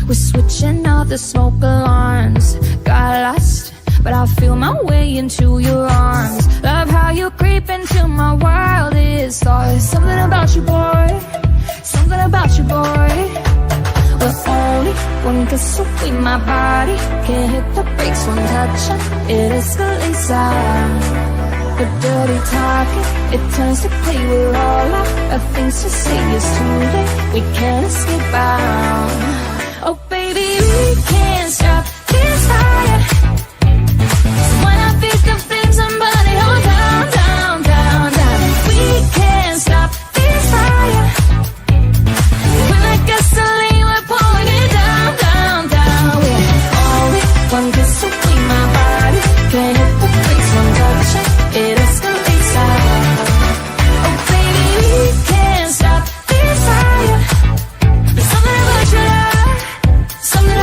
We're switching out the smoke alarms. Got lost, but I feel my way into your arms. Love how you creep into my wildest thoughts. Something about you, boy. Something about you, boy. We're only one kiss away, my body can't hit the brakes, one touch and it escalates out. The dirty talking, it turns to play. We're all out of things to say. It's too late, we can't escape out. Oh baby, we can't stop this fire. So when I feel the flames, I'm burning on down, down, down, down. We can't stop this fire. We're like gasoline, we're pouring it down, down, down. We're only one kiss away, my body can't hit the brakes, one touch it escalates out. Oh baby, we can't stop this fire. There's something about your love, something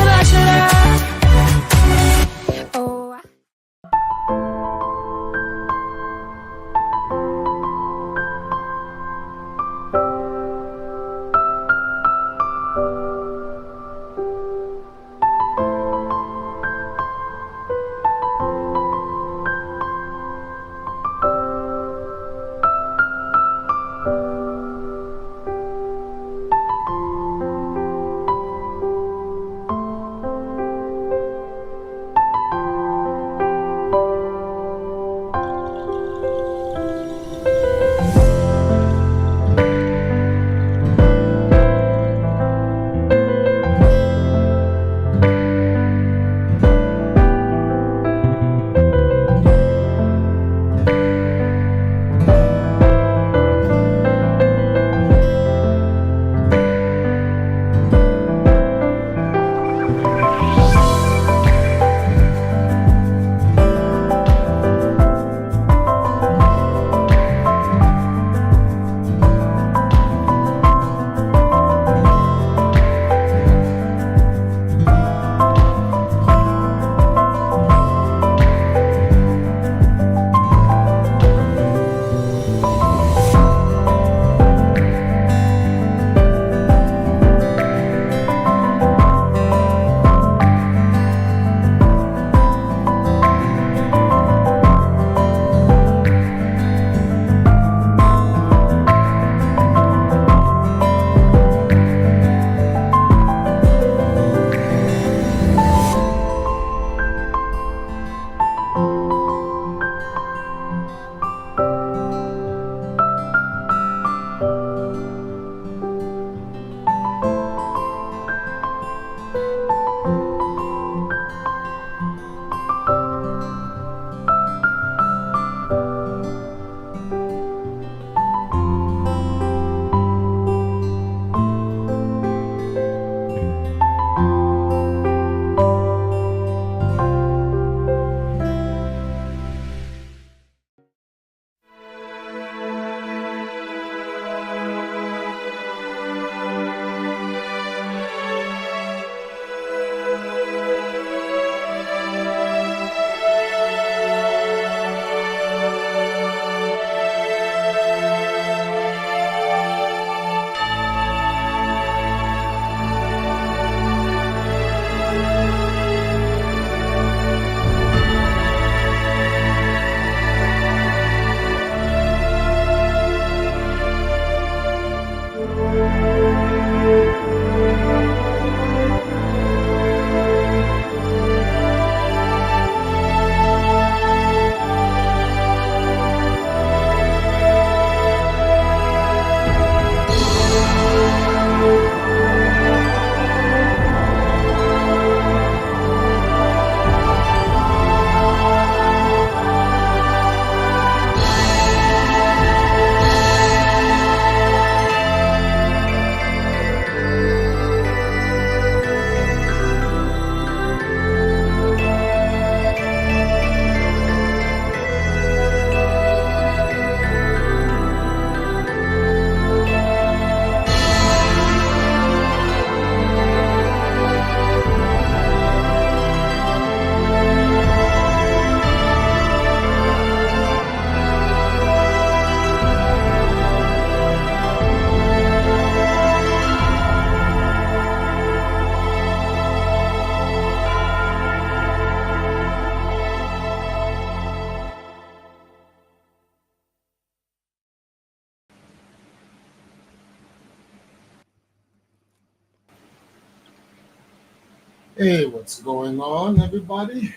Hey, what's going on, everybody?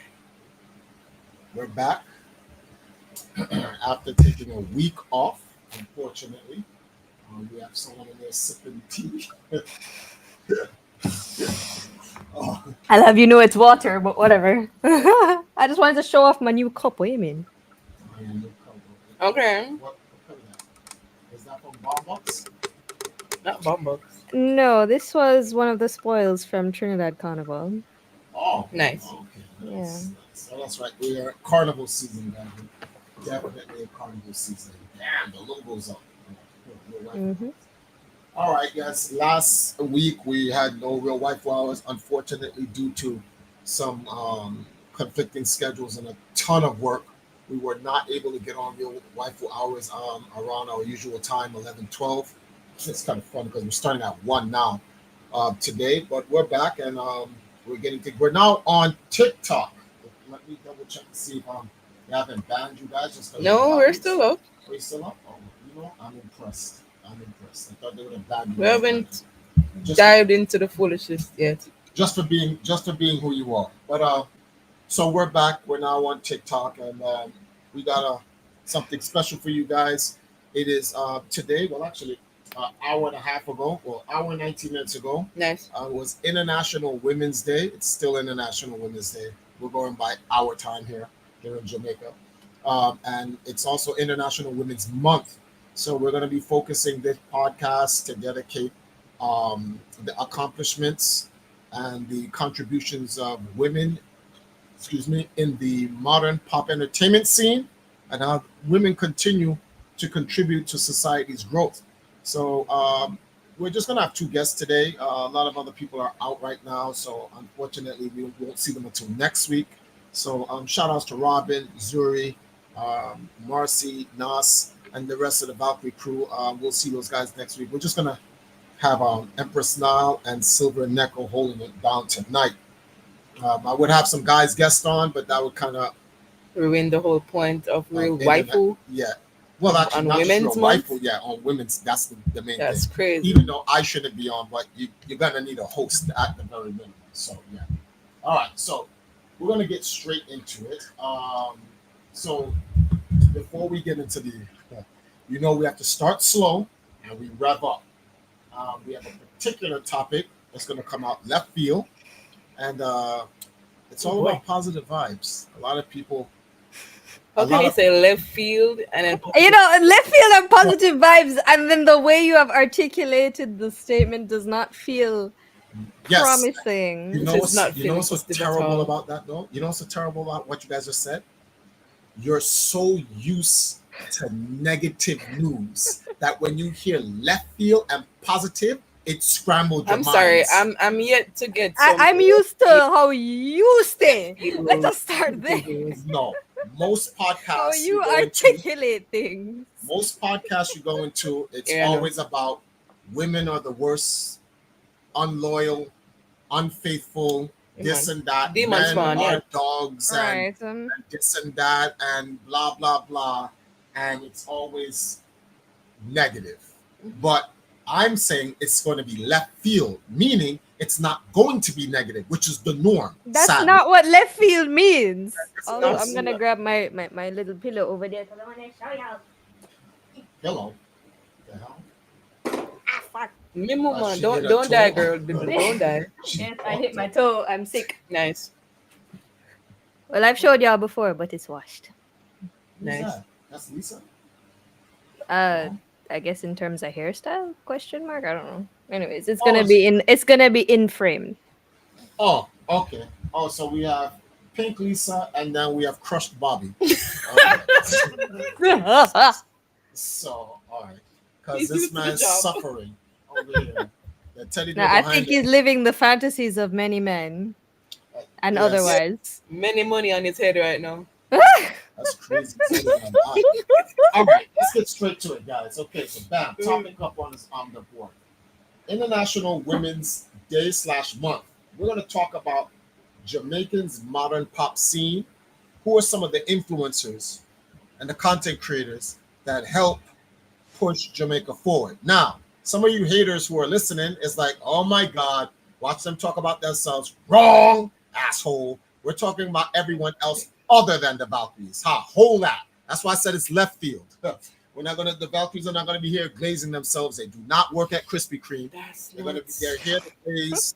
We're back after taking a week off. Unfortunately, we have someone in there sipping tea. Oh, I'll have you know it's water, but whatever. I just wanted to show off my new cup. What do you mean? I am the cover. Okay, What color is that? Is that from Bob? not Bombux. No, this was one of the spoils from Trinidad Carnival. Oh, Nice. okay, Yeah. nice. So that's right. We are carnival season, guys. Definitely a carnival season. Damn, the logo's up. Mm-hmm. All right, guys. Last week we had no real Wi-Fi hours, unfortunately, due to some conflicting schedules and a ton of work. We were not able to get on real Wi-Fi hours around our usual time, 11:12. It's kind of fun because we're starting at 1 now today, but we're back and we're now on TikTok. Let me double check to see if they haven't banned you guys just because of the No, we're updates. still up. Are you still up? Oh, I'm impressed. I'm impressed. I thought they would have banned We you long time haven't ago. dived into the foolishness yet. Just for being who you are. But so we're back. We're now on TikTok, and we got something special for you guys. It is today. Well, actually, hour and a half ago, well, hour and 19 minutes ago, Nice. was International Women's Day. It's still International Women's Day. We're going by our time here in Jamaica, and it's also International Women's Month. So we're going to be focusing this podcast to dedicate the accomplishments and the contributions of women, in the modern pop entertainment scene, and how women continue to contribute to society's growth. So we're just gonna have two guests today. A lot of other people are out right now, so unfortunately we won't see them until next week. So shout outs to Robin, Zuri, Marcy, Nas, and the rest of the Valkyrie crew. We'll see those guys next week. We're just gonna have Empress Nile and Silver Neko holding it down tonight. I would have some guys guest on, but that would kind of Ruin the whole point of real internet. waifu Yeah. Well, actually, on not just real Women's Month. waifu. Yeah, on women's. That's the main That's thing. crazy. Even though I shouldn't be on, but you're gonna need a host at the very minimum. So yeah. All right. So we're gonna get straight into it. So before we get into we have to start slow and we rev up. We have a particular topic that's gonna come out left field, and it's Oh all boy. about positive vibes. A lot of people. How A can lot you of say left field and then You know, left field and positive vibes, and then the way you have articulated the statement does not feel yes. promising. this is not You know feeling what's so positive at terrible all? about that though? You know what's so terrible about what you guys just said? You're so used to negative news that when you hear left field and positive, it scrambled your I'm sorry. minds. I'm yet to get some I'm used to how you stay. field Let us start there. news. No, most How podcasts you you go into, articulate things. it's Yeah, I know. always about women are the worst, unloyal, unfaithful, this Man. and that. Demon Men spawn, are yeah. dogs and Right. this and that and blah blah blah, and it's always negative. But I'm saying it's going to be left field, meaning it's not going to be negative, which is the norm. That's sadly. not what left field means. Yes, it Also, does. I'm gonna grab my little pillow over there because I want to show y'all. Hello. The hell? Ah, fuck. Me mama, She don't hit her don't die, toe. girl. Don't die. Yes, I hit my toe. I'm sick. Nice. Well, I've showed y'all before, but it's washed. Who's Nice. that? That's Lisa. I guess in terms of hairstyle? Question mark. I don't know. Anyways, it's Oh, gonna be in. It's gonna be in frame. Oh, okay. Oh, so we have Pink Lisa and then we have Crushed Bobby. Okay. So, all right. Because He's this used to the man's job. suffering over here. The teddy bear Now, I behind think him. he's living the fantasies of many men and Yes. otherwise. Many money on his head right now. That's crazy. All right, let's get straight to it, guys. Okay, so bam, topic up on the board. International Women's Day / month. We're going to talk about Jamaican's modern pop scene. Who are some of the influencers and the content creators that help push Jamaica forward? Now, some of you haters who are listening is like, oh my God, Watch them talk about themselves. Wrong, asshole. We're talking about everyone else other than the Valkyries. Hold that. That's why I said it's left field. The Valkyries are not gonna be here glazing themselves. They do not work at Krispy Kreme. They're here to glaze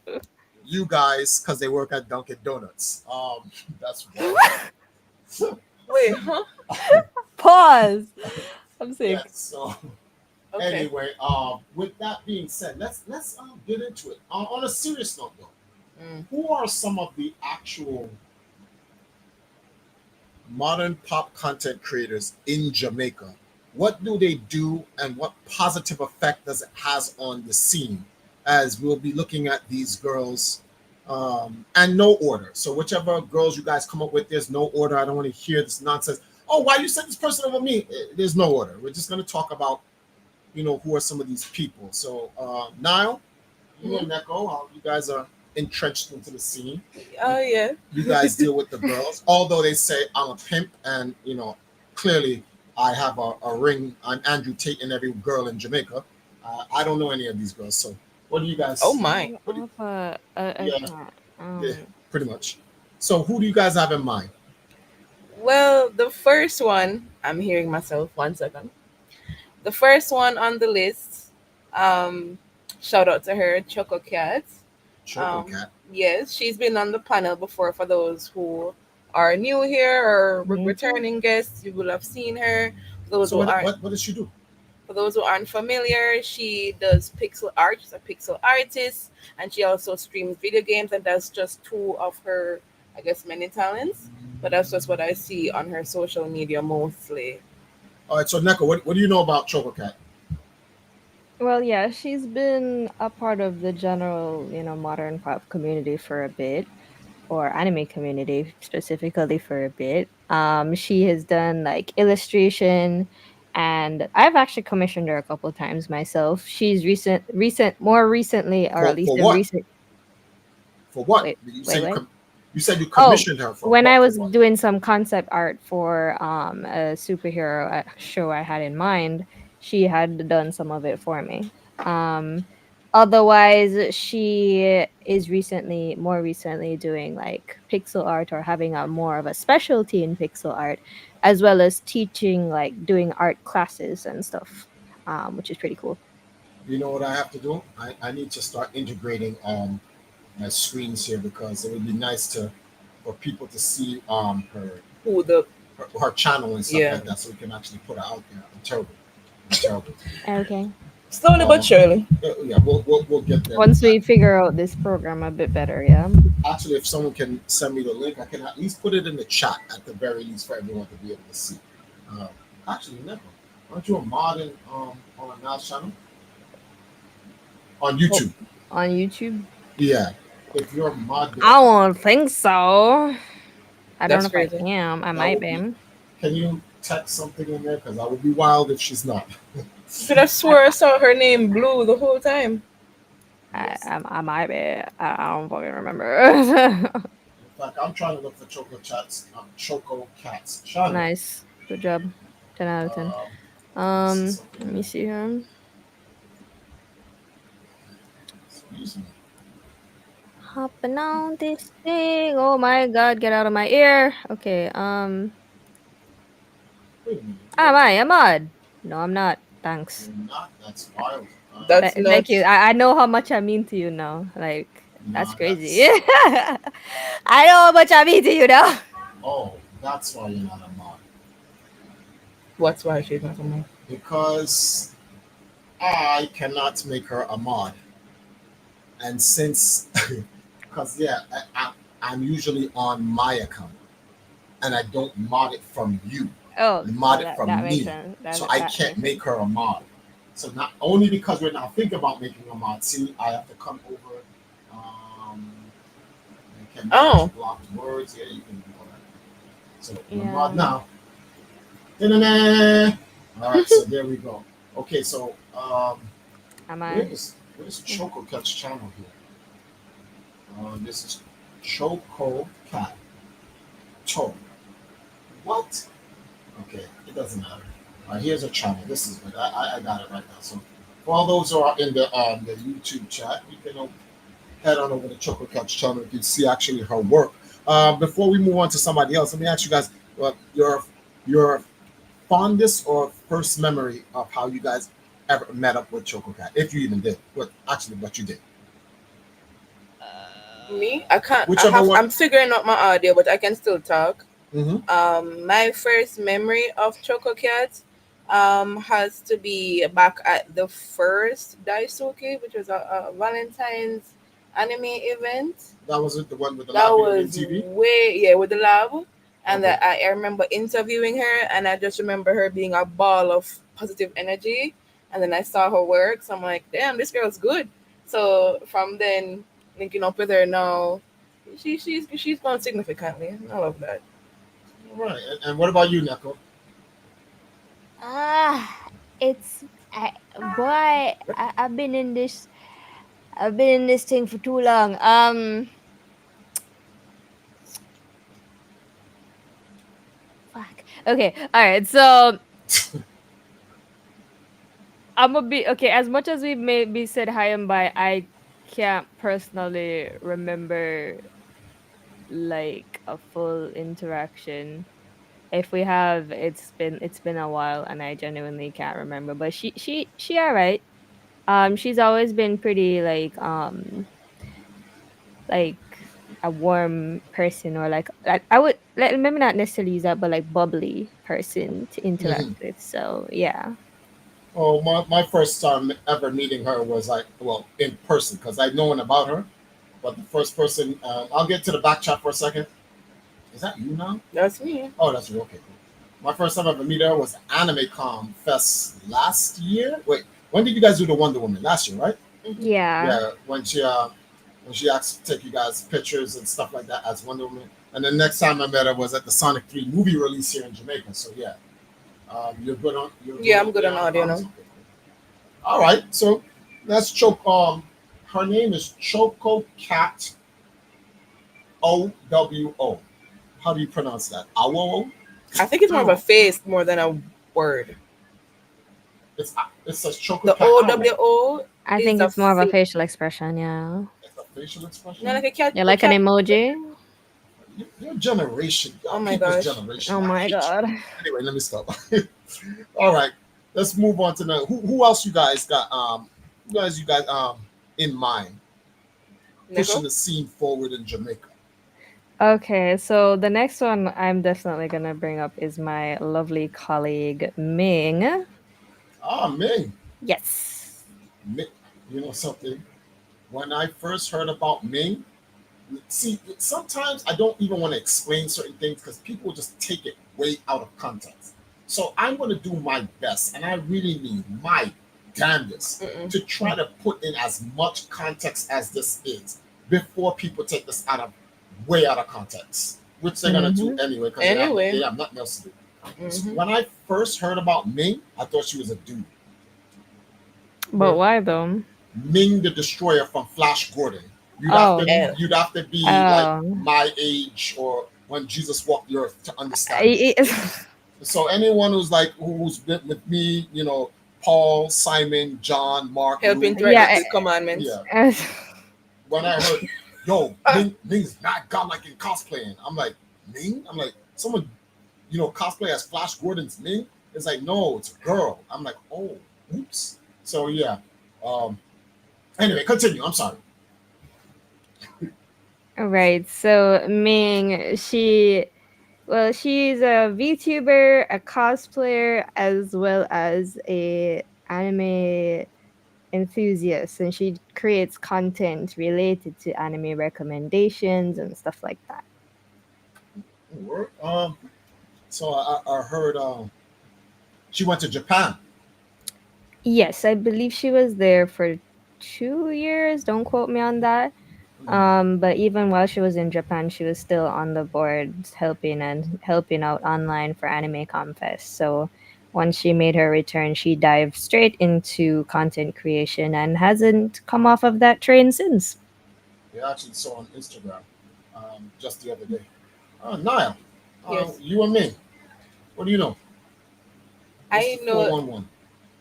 you guys because they work at Dunkin' Donuts. That's Wait, huh? Pause. I'm sick. yeah, so Okay. anyway, with that being said, let's get into it. On a serious note, though, who are some of the actual modern pop content creators in Jamaica? What do they do, and what positive effect does it has on the scene? As we'll be looking at these girls, and no order. So whichever girls you guys come up with, there's no order. I don't want to hear this nonsense. Oh, why you said this person over me? There's no order. We're just going to talk about, who are some of these people. So, Niall, you and Neko, you guys are entrenched into the scene. Oh, yeah. You guys deal with the girls. Although they say I'm a pimp, and, clearly I have a ring. I'm Andrew Tate and every girl in Jamaica. I don't know any of these girls. So, what do you guys? Oh, my. Yeah, pretty much. So, who do you guys have in mind? Well, the first one, I'm hearing myself, 1 second. The first one on the list, shout out to her, Choco Cat. Choco Cat. Yes, she's been on the panel before. For those who are new here or returning guests, you will have seen her. So what does she do? For those who aren't familiar, she does pixel art. She's a pixel artist, and she also streams video games, and that's just two of her, I guess, many talents. But that's just what I see on her social media mostly. All right, so Neko, what do you know about Choco Cat? Well, yeah, she's been a part of the general, modern pop community for a bit, or anime community specifically for a bit. She has done like illustration, and I've actually commissioned her a couple of times myself. She's more recently, or at least for in what? recent. For what? Wait, you said you commissioned her for when what? I was For what? doing some concept art for a superhero show I had in mind. She had done some of it for me. Otherwise, she is more recently doing like pixel art, or having a more of a specialty in pixel art, as well as teaching, like doing art classes and stuff, which is pretty cool. You know what I have to do? I need to start integrating my screens here, because it would be nice for people to see her channel and stuff like that, so we can actually put her out there. I'm terrible. Okay. Slowly but surely. Yeah, we'll get there. Once we figure out this program a bit better, yeah. Actually, if someone can send me the link, I can at least put it in the chat at the very least for everyone to be able to see. Actually, never. Aren't you a mod on a Now's channel? On YouTube. On YouTube? Yeah. If you're a mod. I don't think so. I don't know crazy. if I am. I might be. Can you text something in there? Because I would be wild if she's not. Could have swore I saw her name Blue the whole time. I might be. I don't fucking remember. In fact, I'm trying to look for Choco Cat's channel. Nice. Good job. 10 out of 10. Let me see here. Excuse me. Hopping on this thing. Oh my god, get out of my ear. Okay, Wait a minute. am I a mod? No, I'm not. Thanks. You're not? That's wild. That's Thank you. nuts. I know how much I mean to you now. Like, that's Nah, crazy. I know how much I mean to you now. Oh, that's why you're not a mod. What's why she's not a mod? Because I cannot make her a mod. And since, because I'm usually on my account, and I don't mod it from you. Oh, You mod it that from makes me. sense. So I can't make her a mod. So not only because we're now thinking about making a mod, see, I have to come over. Can block words. Yeah, you can do all that. So we're mod now. Da-da-da. All right, so there we go. Okay, so where's Choco Cat's channel here? This is Choco Cat. What? Okay, it doesn't matter. Here's a channel. This is good. I got it right now. So for all those who are in the YouTube chat, you can head on over to Choco Catch channel. You can see actually her work. Before we move on to somebody else, let me ask you guys what your fondest or first memory of how you guys ever met up with Choco Cat, if you even did. What you did. Me, I can't. Whichever one. I'm figuring out my audio, but I can still talk. Mm-hmm. My first memory of Choco Cat has to be back at the first Daisuke, which was a Valentine's anime event. That was it, the one with the That live video was TV. with the lab, and Okay. I remember interviewing her, and I just remember her being a ball of positive energy. And then I saw her work, so I'm like, damn, this girl's good. So from then, linking up with her now, she's grown significantly. I love that. All right. And what about you, Neko? It's boy. I've been in this thing for too long. Fuck. Okay. All right. So I'm gonna be okay. As much as we maybe said hi and bye, I can't personally remember like a full interaction. If we have, it's been a while, and I genuinely can't remember. But she all right. She's always been pretty like a warm person, or like I would let maybe not necessarily use that, but like bubbly person to interact Mm-hmm. with. So yeah. Oh, my first time ever meeting her was like, well, in person, because I'd known about her. But the first person, I'll get to the back chat for a second. Is that you now? That's me. Oh, that's you. Okay, cool. My first time ever meeting her was Anime Com Fest last year. Wait, when did you guys do the Wonder Woman? Last year, right? Yeah. Yeah, when she asked to take you guys pictures and stuff like that as Wonder Woman. And the next time I met her was at the Sonic 3 movie release here in Jamaica. So yeah, you're good on. Yeah, I'm good on audio now. Okay, cool. All right, so that's Choke. Her name is Choco Cat OWO. How do you pronounce that? Owo. I think it's more of a face more than a word. It's it says Choco The Cat Owo. OWO I is think a it's more of a face. facial expression. Yeah. It's a facial expression. You know, like a cat. Yeah, A like an cat. emoji. Your generation, Oh my people's gosh. generation. Oh I my hate you. god. Anyway, let me stop. All right, let's move on to the who else you guys got you guys in mind pushing Neko? the scene forward in Jamaica. Okay, so the next one I'm definitely gonna bring up is my lovely colleague Ming. Ah, Ming. Yes. Ming, you know something? When I first heard about Ming, see, sometimes I don't even want to explain certain things because people just take it way out of context. So I'm going to do my best, and I really mean my damnedest, Mm-mm. to try to put in as much context as this is before people take this way out of context, which they're going to do anyway because Anyway. they have nothing else to do. Mhm. When I first heard about Ming, I thought she was a dude. But why though? Ming the Destroyer from Flash Gordon. Oh. You'd have to be like Oh. my age or when Jesus walked the earth to understand. I- So anyone who's been with me, Paul, Simon, John, Mark, Helping Luke, to write Yeah, the commandments. yeah. When I heard, yo, Ming's not godlike in cosplaying, I'm like, Ming? I'm like, someone, cosplay as Flash Gordon's Ming? It's like, no, it's a girl. I'm like, oh, oops. So yeah. Anyway, continue. I'm sorry. All right. So Ming, she's a VTuber, a cosplayer, as well as a anime enthusiast, and she creates content related to anime recommendations and stuff like that. So I heard she went to Japan. Yes, I believe she was there for 2 years. Don't quote me on that. But even while she was in Japan, she was still on the boards helping out online for Anime Confest. So once she made her return, she dived straight into content creation and hasn't come off of that train since. Yeah, I actually saw on Instagram just the other day. Niall, Yes. you and me. What do you know? I know 411.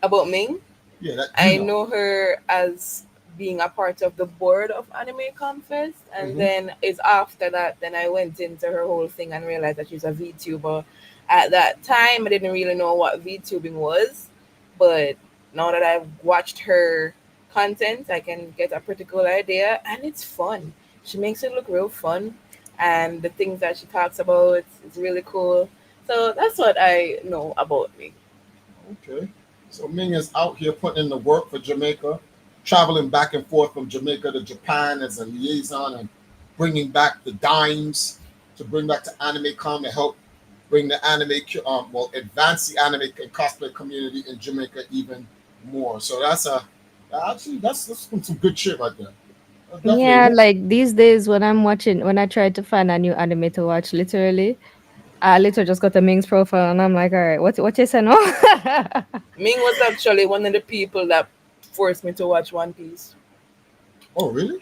about Ming. Yeah, I know her as being a part of the board of Anime Confest, and Mhm. then it's after that then I went into her whole thing and realized that she's a VTuber. At that time, I didn't really know what VTubing was, but now that I've watched her content, I can get a pretty good idea, and it's fun. She makes it look real fun, and the things that she talks about is really cool. So that's what I know about me. Okay. So Ming is out here putting in the work for Jamaica, traveling back and forth from Jamaica to Japan as a liaison and bringing back the dimes to bring back to AnimeCon to help bring the advance the anime and cosplay community in Jamaica even more. So that's some good shit right there. That's Yeah, definitely. like these days when I try to find a new anime to watch, literally, I literally just got a Ming's profile and I'm like, all right, what you say now? Ming was actually one of the people that forced me to watch One Piece. Oh, really?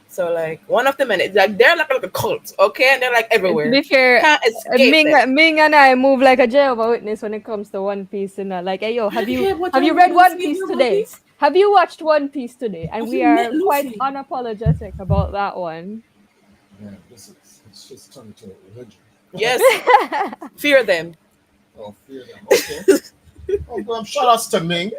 So like one of the men, it's like they're like a cult, okay, and they're like To everywhere. be fair, Can't escape them. Ming and I move like a Jehovah Witness when it comes to One Piece and that. Like, hey yo, Yeah, but have I you read really One see Piece your One today? Piece. Have you watched One Piece today? And Have we you met are quite Luffy? unapologetic about that one. Yeah, it's just turned into a religion. Yes, fear them. Oh, fear them. Okay. Oh, well, shout outs to Ming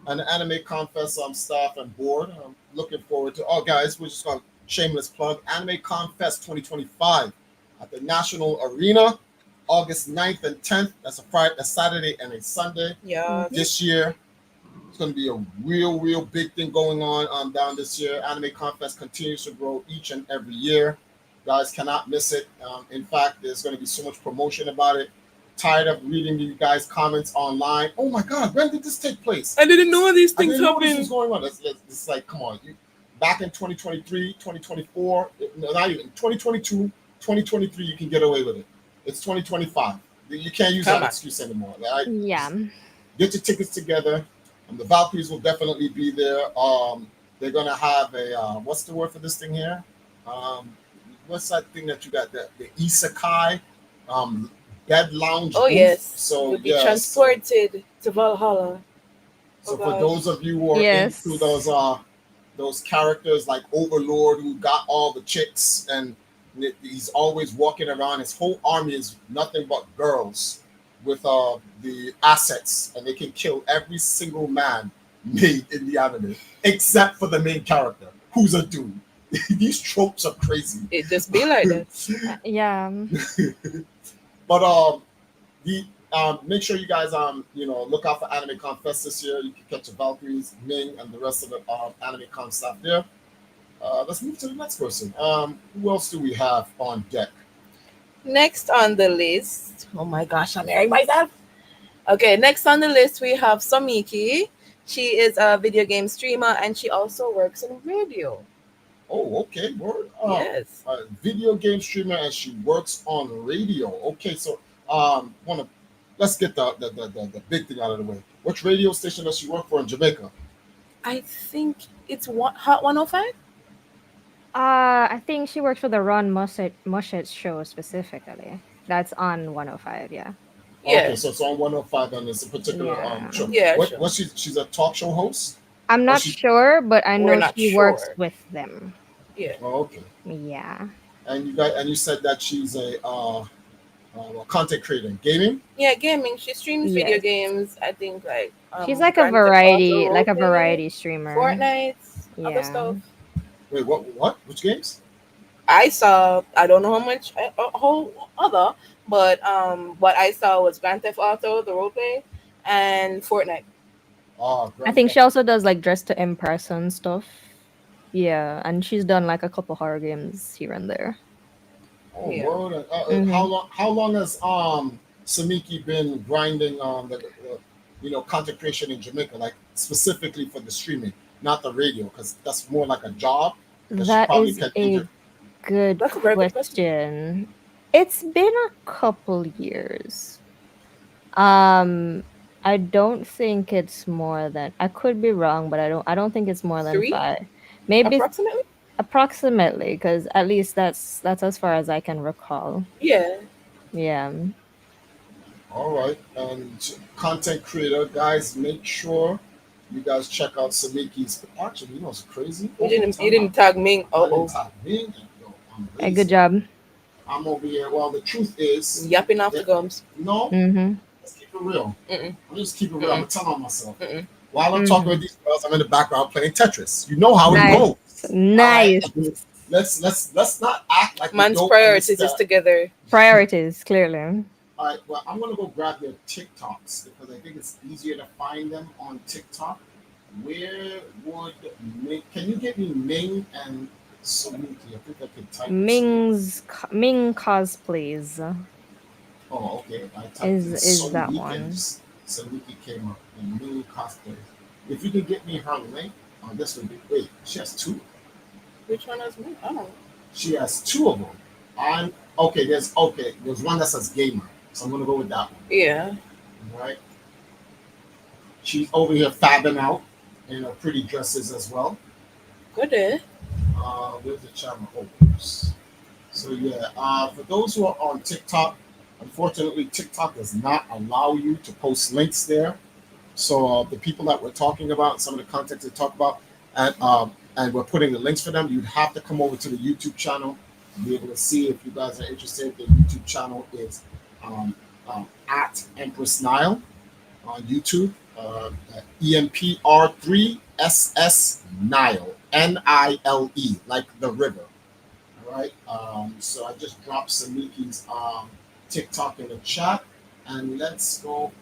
and the Anime Confest staff and board. I'm looking forward to. Oh, guys, we're just going to shameless plug Anime Confest 2025 at the National Arena, August 9th and 10th. That's a Friday, a Saturday, and a Sunday. Yeah. This year, it's going to be a real big thing going on down this year. Anime Confest continues to grow each and every year. Guys cannot miss it. In fact, there's going to be so much promotion about it. Tired of reading you guys' comments online. Oh my God, when did this take place? I didn't know these I things didn't know this was happen. going on. It's like, come on. Back in 2023, 2024, no, not even 2022, 2023, you can get away with it. It's 2025. You can't use Come that on. excuse anymore. Right? Yeah. Get your tickets together. The Valkyries will definitely be there. They're gonna have a what's the word for this thing here? Um, what's that thing that you got? The isekai um, bed lounge Oh booth. yes, So you'll be yeah, transported to Valhalla. so Oh for God. those of you who are Yes. into those characters like Overlord who got all the chicks and he's always walking around. His whole army is nothing but girls with the assets, and they can kill every single man made in the anime except for the main character, who's a dude. These tropes are crazy. It just be like that. Yeah. But the make sure you guys look out for Anime Con Fest this year. You can catch the Valkyries, Ming, and the rest of the Anime Con staff there. Let's move to the next person. Who else do we have on deck? Next on the list. Oh my gosh, I'm hearing myself. Okay, next on the list we have Samiki. She is a video game streamer and she also works in radio. Oh, okay, word. Yes. Video game streamer and she works on radio. Okay, so let's get the big thing out of the way. Which radio station does she work for in Jamaica? I think it's Hot 105. I think she works for the Ron Mushet show specifically. That's on 105, yeah. Yeah. Okay, so it's on 105 and it's a particular Yeah. show. Yeah, What sure. she's a talk show host? I'm not she- sure, but I We're know not she works sure. with them. Yeah. Oh, okay. Yeah. And you said that she's a content creator in gaming. Yeah, gaming. She streams video Yes. games. I think like She's like a Grand Theft Auto variety roleplay, streamer. Fortnite, other Yeah. stuff. Wait, what? Which games? I saw. I don't know how much a whole other, but what I saw was Grand Theft Auto, the roleplay, and Fortnite. Oh, I think she also does like dress to impress and stuff. Yeah, and she's done like a couple horror games here and there. Oh, Yeah. word. Mhm. How long has Samiki been grinding the content creation in Jamaica, like specifically for the streaming, not the radio, because that's more like a job. She That probably is can a good That's a very good question. It's been a couple years. I don't think it's more than, I could be wrong, but I don't think it's more than 3? 5. Maybe Approximately. approximately, because at least that's as far as I can recall. Yeah. Yeah. All right, and content creator guys, make sure You guys check out Samiki's. Actually, you know what's crazy? You didn't tag Ming. I didn't Oh, tag Ming. And, yo, I'm A lazy. good job. I'm over here. Well, the truth is, yapping off the gums. no, Mm-hmm. let's keep it real. Mm-mm. I'm just keep it real. I'm telling myself. Mm-mm. While I'm Mhm. talking with these girls, I'm in the background playing Tetris. You know how Nice. it goes. Nice. All right? Let's not act like we Man's don't priorities is understand. together. Priorities, clearly. All right, well, I'm gonna go grab their TikToks because I think it's easier to find them on TikTok. Where would Ming? Can you get me Ming and Samiki? I think I can type. Ming cosplays Oh, okay. I typed is that Samiki one. and Samiki came up and Ming cosplay. If you can get me her link, this would be. Wait, she has two. Which one is me? I don't know. She has two of them. I'm okay. There's one that says gamer, so I'm gonna go with that one. Yeah. All right. She's over here fabbing out in her pretty dresses as well. Good eh? Where's the channel? Oh, oops. So yeah, for those who are on TikTok, unfortunately, TikTok does not allow you to post links there. So the people that we're talking about, some of the content they talk about, and we're putting the links for them, you'd have to come over to the YouTube channel and be able to see if you guys are interested. The YouTube channel is at Empress Nile on YouTube. EMPR3SS Nile, Nile, like the river. All right. So I just dropped Samiki's TikTok in the chat, and let's go.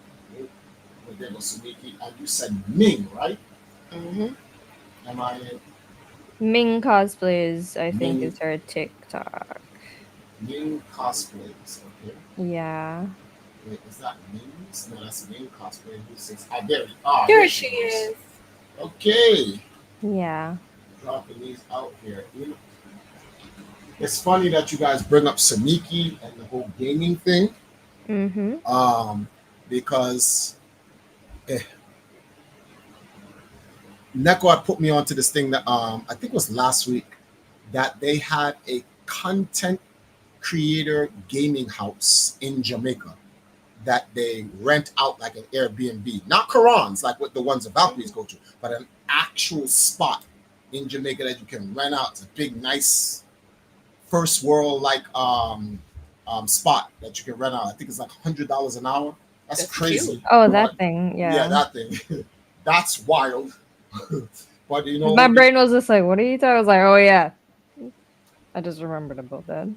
There goes Samiki, and you said Ming, right? Mm-hmm. Am I Ming cosplays, I think, Ming. is her TikTok. Ming cosplays? Okay. Yeah. Wait, is that Ming's? No, that's Ming cosplay. Who says? There Here she goes. is. Okay. Yeah. Dropping these out here. It's funny that you guys bring up Samiki and the whole gaming thing. Mm-hmm. Because Neko had put me onto this thing that I think it was last week, that they had a content creator gaming house in Jamaica that they rent out like an Airbnb, not Korans like what the ones the Valkyries go to, but an actual spot in Jamaica that you can rent out. It's a big, nice, first world like spot that you can rent out. I think it's like $100 an hour. That's crazy. Cute. Oh, that thing. Yeah, Yeah. that thing. That's wild. But you know, My brain was just like, what are you talking? I was like, oh yeah. I just remembered about that.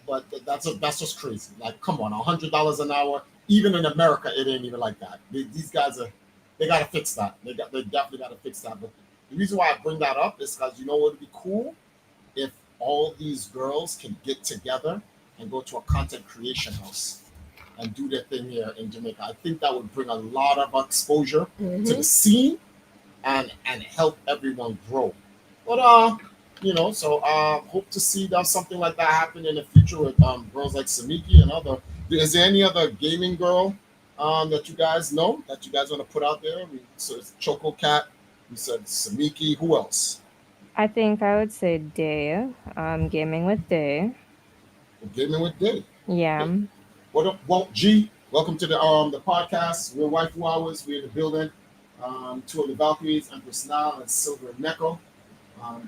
But that's just crazy. Like, come on, $100 an hour. Even in America, it ain't even like that. These guys they gotta fix that. They definitely gotta fix that. But the reason why I bring that up is because you know what would be cool if all these girls can get together and go to a content creation house and do their thing here in Jamaica. I think that would bring a lot of exposure to the scene and help everyone grow. But you know, so hope to see that something like that happen in the future with girls like Samiki and other. Is there any other gaming girl that you guys know that you guys want to put out there? So it's Choco Cat. We said Samiki. Who else? I think I would say Day. Gaming with Day. Gaming with Day. Yeah. Okay. What up, Walt G? Welcome to the podcast. We're WAIFU Hours. We're in the building. Two of the Valkyries, Empress Nile and Silver and Neko.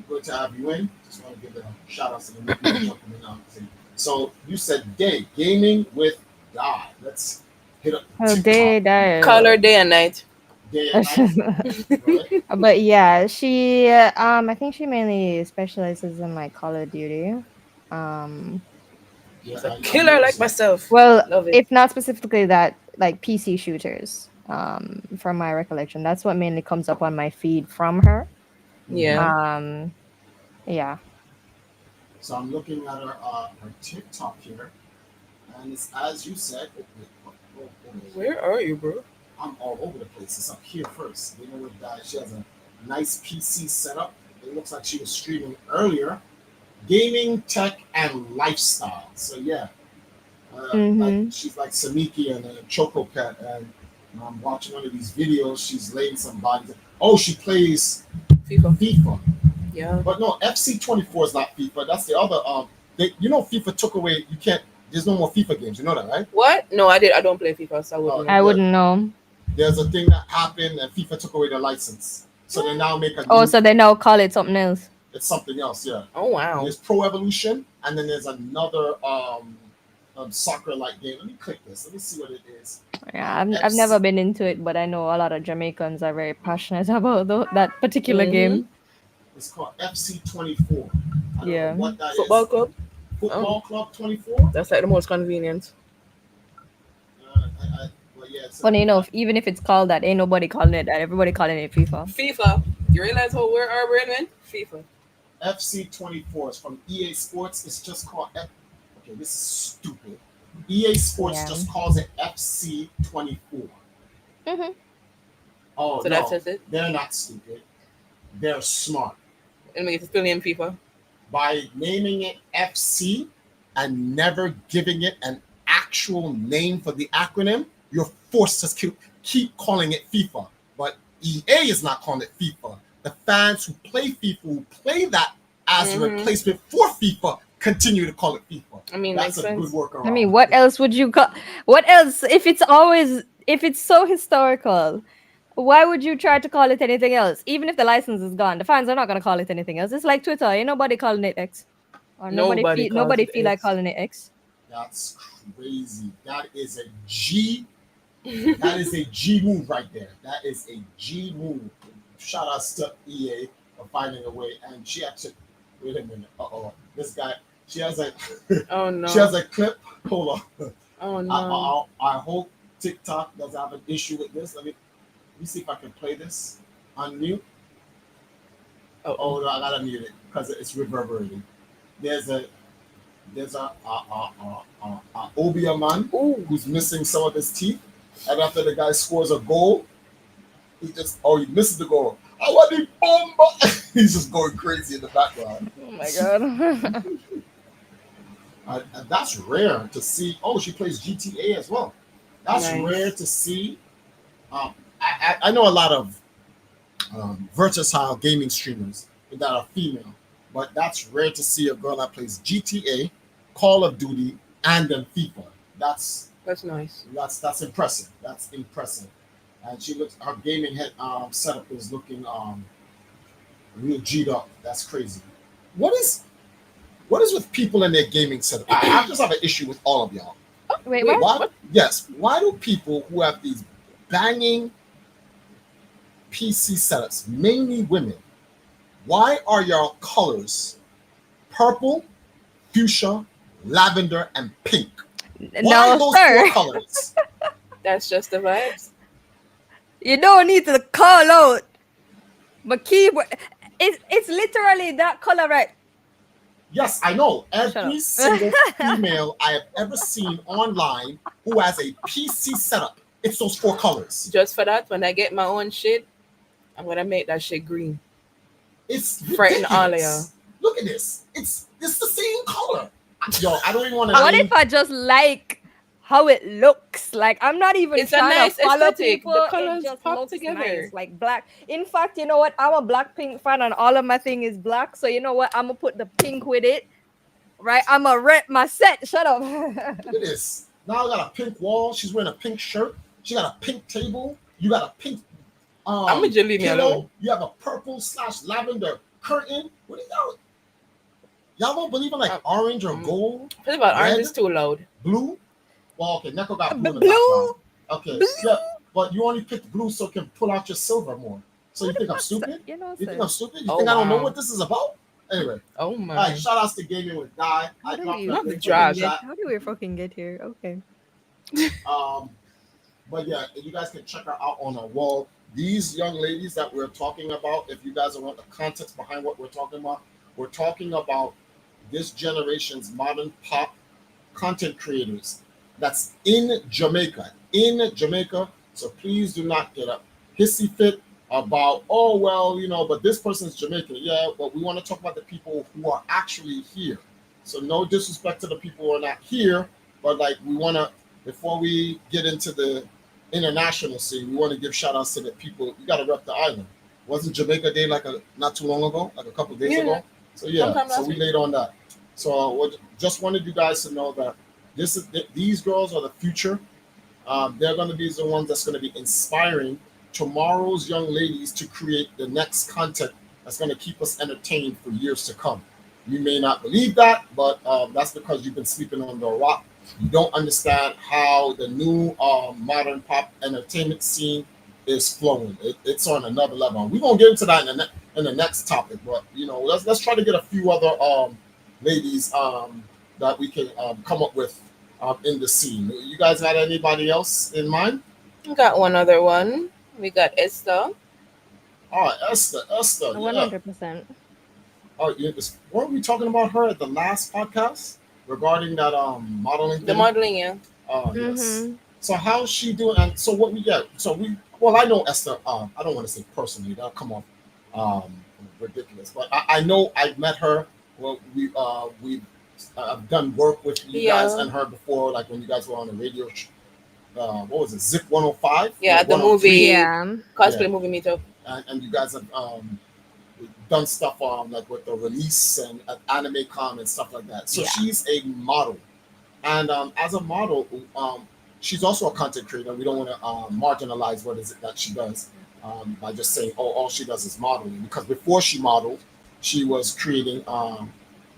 Good to have you in. Just want to give a shout out to the new people jumping in now. So you said Day, gaming with God. Let's hit up. Oh, Day. Color day and night. Day and night. Right? But yeah, she I think she mainly specializes in like Call of Duty. Yeah, A killer like myself. Well, Love it. if not specifically that, like PC shooters. From my recollection, that's what mainly comes up on my feed from her. Yeah. Yeah. So I'm looking at her TikTok here, and it's as you said. Where are you, bro? I'm all over the place. It's up here first. You know, with that, she has a nice PC setup. It looks like she was streaming earlier. Gaming, tech, and lifestyle. So yeah, like, she's like Samiki and Choco Cat, and I'm watching one of these videos. She's laying some bodies. Oh, she plays FIFA. Yeah. But no, FC24 is not FIFA. That's the other. FIFA took away. You can't. There's no more FIFA games. You know that, right? What? No, I don't play FIFA, so I wouldn't. I wouldn't know. there's a thing that happened and FIFA took away their license. So they now make a Oh, new, so they now call it something else. it's something else, yeah. Oh wow. There's Pro Evolution, and then there's another soccer like game. Let me click this. Let me see what it is. Yeah, I've never been into it, but I know a lot of Jamaicans are very passionate about that particular game. It's called FC24. I don't Yeah. know what that Football is. club. Football Club 24. That's like the most convenient. Well, yeah, it's Funny enough, even if it's called that, ain't nobody calling it that. Everybody calling it FIFA. FIFA. You realize where our brain went? FIFA. FC24 is from EA Sports. It's just called okay, this is stupid. EA Sports Yeah. just calls it FC24. Mm-hmm. Oh, So no, that's just it? they're not stupid. They're smart. And we still name FIFA. By naming it FC and never giving it an actual name for the acronym, you're forced to keep calling it FIFA. But EA is not calling it FIFA. The fans who play FIFA, who play that as a replacement for FIFA, continue to call it FIFA. I mean, That's makes a good sense. workaround. I mean, what else would you call? What else? If it's so historical, why would you try to call it anything else? Even if the license is gone, the fans are not gonna call it anything else. It's like Twitter. Ain't nobody calling it X, or Nobody calls it feel like X. calling it X. That's crazy. That is a G. That is a G move right there. That is a G move. Shout out to EA for finding a way. And she actually, wait a minute. This guy. She has a. Oh no. She has a clip. Hold on. Oh no. I hope TikTok doesn't have an issue with this. Let me see if I can play this on mute. Oh no, I gotta mute it because it's reverberating. There's a Obia man who's missing some of his teeth, and after the guy scores a goal, he misses the goal. I want the bomba. He's just going crazy in the background. Oh my god. And that's rare to see. Oh, she plays GTA as well. That's Nice. rare to see. I know a lot of versatile gaming streamers that are female, but that's rare to see a girl that plays GTA, Call of Duty, and then FIFA. That's nice. That's impressive. That's impressive. And her gaming setup is looking real G'd up. That's crazy. What is with people and their gaming setup? I just have an issue with all of y'all. Wait, what? Why? Yes. Why do people who have these banging PC setups, mainly women, why are y'all colors purple, fuchsia, lavender, and pink? Why No, those sir. four colors? That's just the vibes. You don't need to call out. But keyword, it's literally that color, right? Yes, I know. Shut Every up. single female I have ever seen online who has a PC setup, it's those four colors. Just for that, when I get my own shit, I'm gonna make that shit green. It's Frighten ridiculous. all of y'all. Look at this. It's the same color. Yo, I don't even want to. What if I just like how it looks? Like I'm not even It's a trying nice to follow aesthetic. people. The colors it just pop looks together. nice, like black. In fact, you know what? I'm a Blackpink fan, and all of my thing is black. So you know what? I'm gonna put the pink with it. Right? I'm gonna rep my set. Shut up. Look at this. Now I got a pink wall. She's wearing a pink shirt. She got a pink table. You got a pink. I'm a leave me pillow. alone. You have a purple/lavender curtain. What is that? Y'all don't believe in like orange or gold? What about Red? orange is too loud? Blue? Well, okay, Neko got blue in the Blue? background. Okay, Blue? yeah, but you only picked blue so it can pull out your silver more. So you think I'm stupid? You know, You sir. think I'm stupid? You Oh, think I don't know wow. what this is about? Anyway, Oh all my. right, shout outs to Gaming with Guy. How do dropped we the Not the link in drag. chat. How do we fucking get here? Okay. But yeah, you guys can check her out on our wall. These young ladies that we're talking about, if you guys want the context behind what we're talking about this generation's modern pop content creators that's in Jamaica. So please do not get a hissy fit about, oh, well, you know, but this person's Jamaican. Yeah, but we want to talk about the people who are actually here. So no disrespect to the people who are not here, but like we want to, before we get into the international scene, we want to give shout outs to the people. You got to rep the island. Wasn't Jamaica Day like not too long ago, like a couple days ago? So yeah, Sometime so last we week. laid on that. So just wanted you guys to know that these girls are the future. They're going to be the ones that's going to be inspiring tomorrow's young ladies to create the next content that's going to keep us entertained for years to come. You may not believe that, but that's because you've been sleeping under a rock. You don't understand how the new modern pop entertainment scene is flowing. It's on another level. We're gonna get into that in the next topic, but let's try to get a few other ladies that we can come up with in the scene. You guys got anybody else in mind? We got one other one. We got Esther. All right, Esther, yeah. 100%. Oh, weren't we talking about her at the last podcast regarding that modeling The thing? modeling, yeah. Oh, yes. Mm-hmm. So how's she doing? And so what we get? Well, I know Esther. I don't want to say personally. That'll come off um, ridiculous. But I know I met her. Well, we I've done work with you guys Yeah. and her before, like when you guys were on the radio. What was it? Zip 105. Yeah, or the 103? movie Yeah. cosplay Yeah. movie meetup. And you guys have done stuff like with the release and at Anime Con and stuff like that. So Yeah. she's a model, and as a model, she's also a content creator. We don't want to marginalize what is it that she does by just saying, oh, all she does is modeling. Because before she modeled, she was creating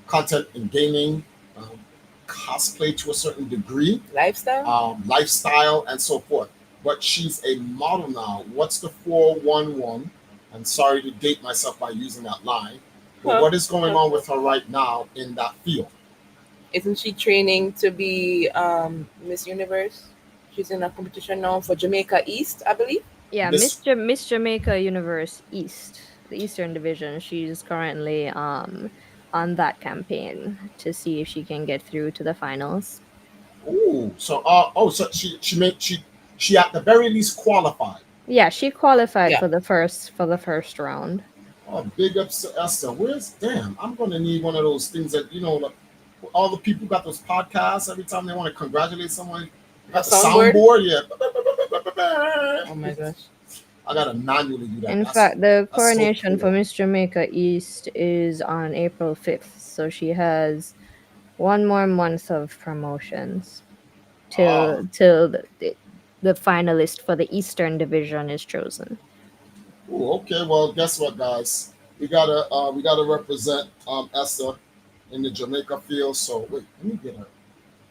content in gaming, um, cosplay to a certain degree, Lifestyle. lifestyle, and so forth. But she's a model now. What's the 411? I'm sorry to date myself by using that line. But what is going on with her right now in that field? Isn't she training to be Miss Universe? She's in a competition now for Jamaica East, I believe. Yeah, Miss- Miss Jamaica Universe East, the Eastern Division. She's currently on that campaign to see if she can get through to the finals. Ooh, so so she at the very least qualified. Yeah, she qualified Yeah. for the first round. Oh, big ups to Esther. Damn, I'm gonna need one of those things that like, all the people got those podcasts every time they want to congratulate someone. Got the soundboard? soundboard, yeah. Oh my gosh. I gotta manually do that. In That's- fact, the so coronation for cool. Miss Jamaica East is on April 5th, so she has one more month of promotions till the finalist for the Eastern Division is chosen. Ooh, okay, well, guess what, guys? We gotta represent Esther in the Jamaica field. So wait, let me get her.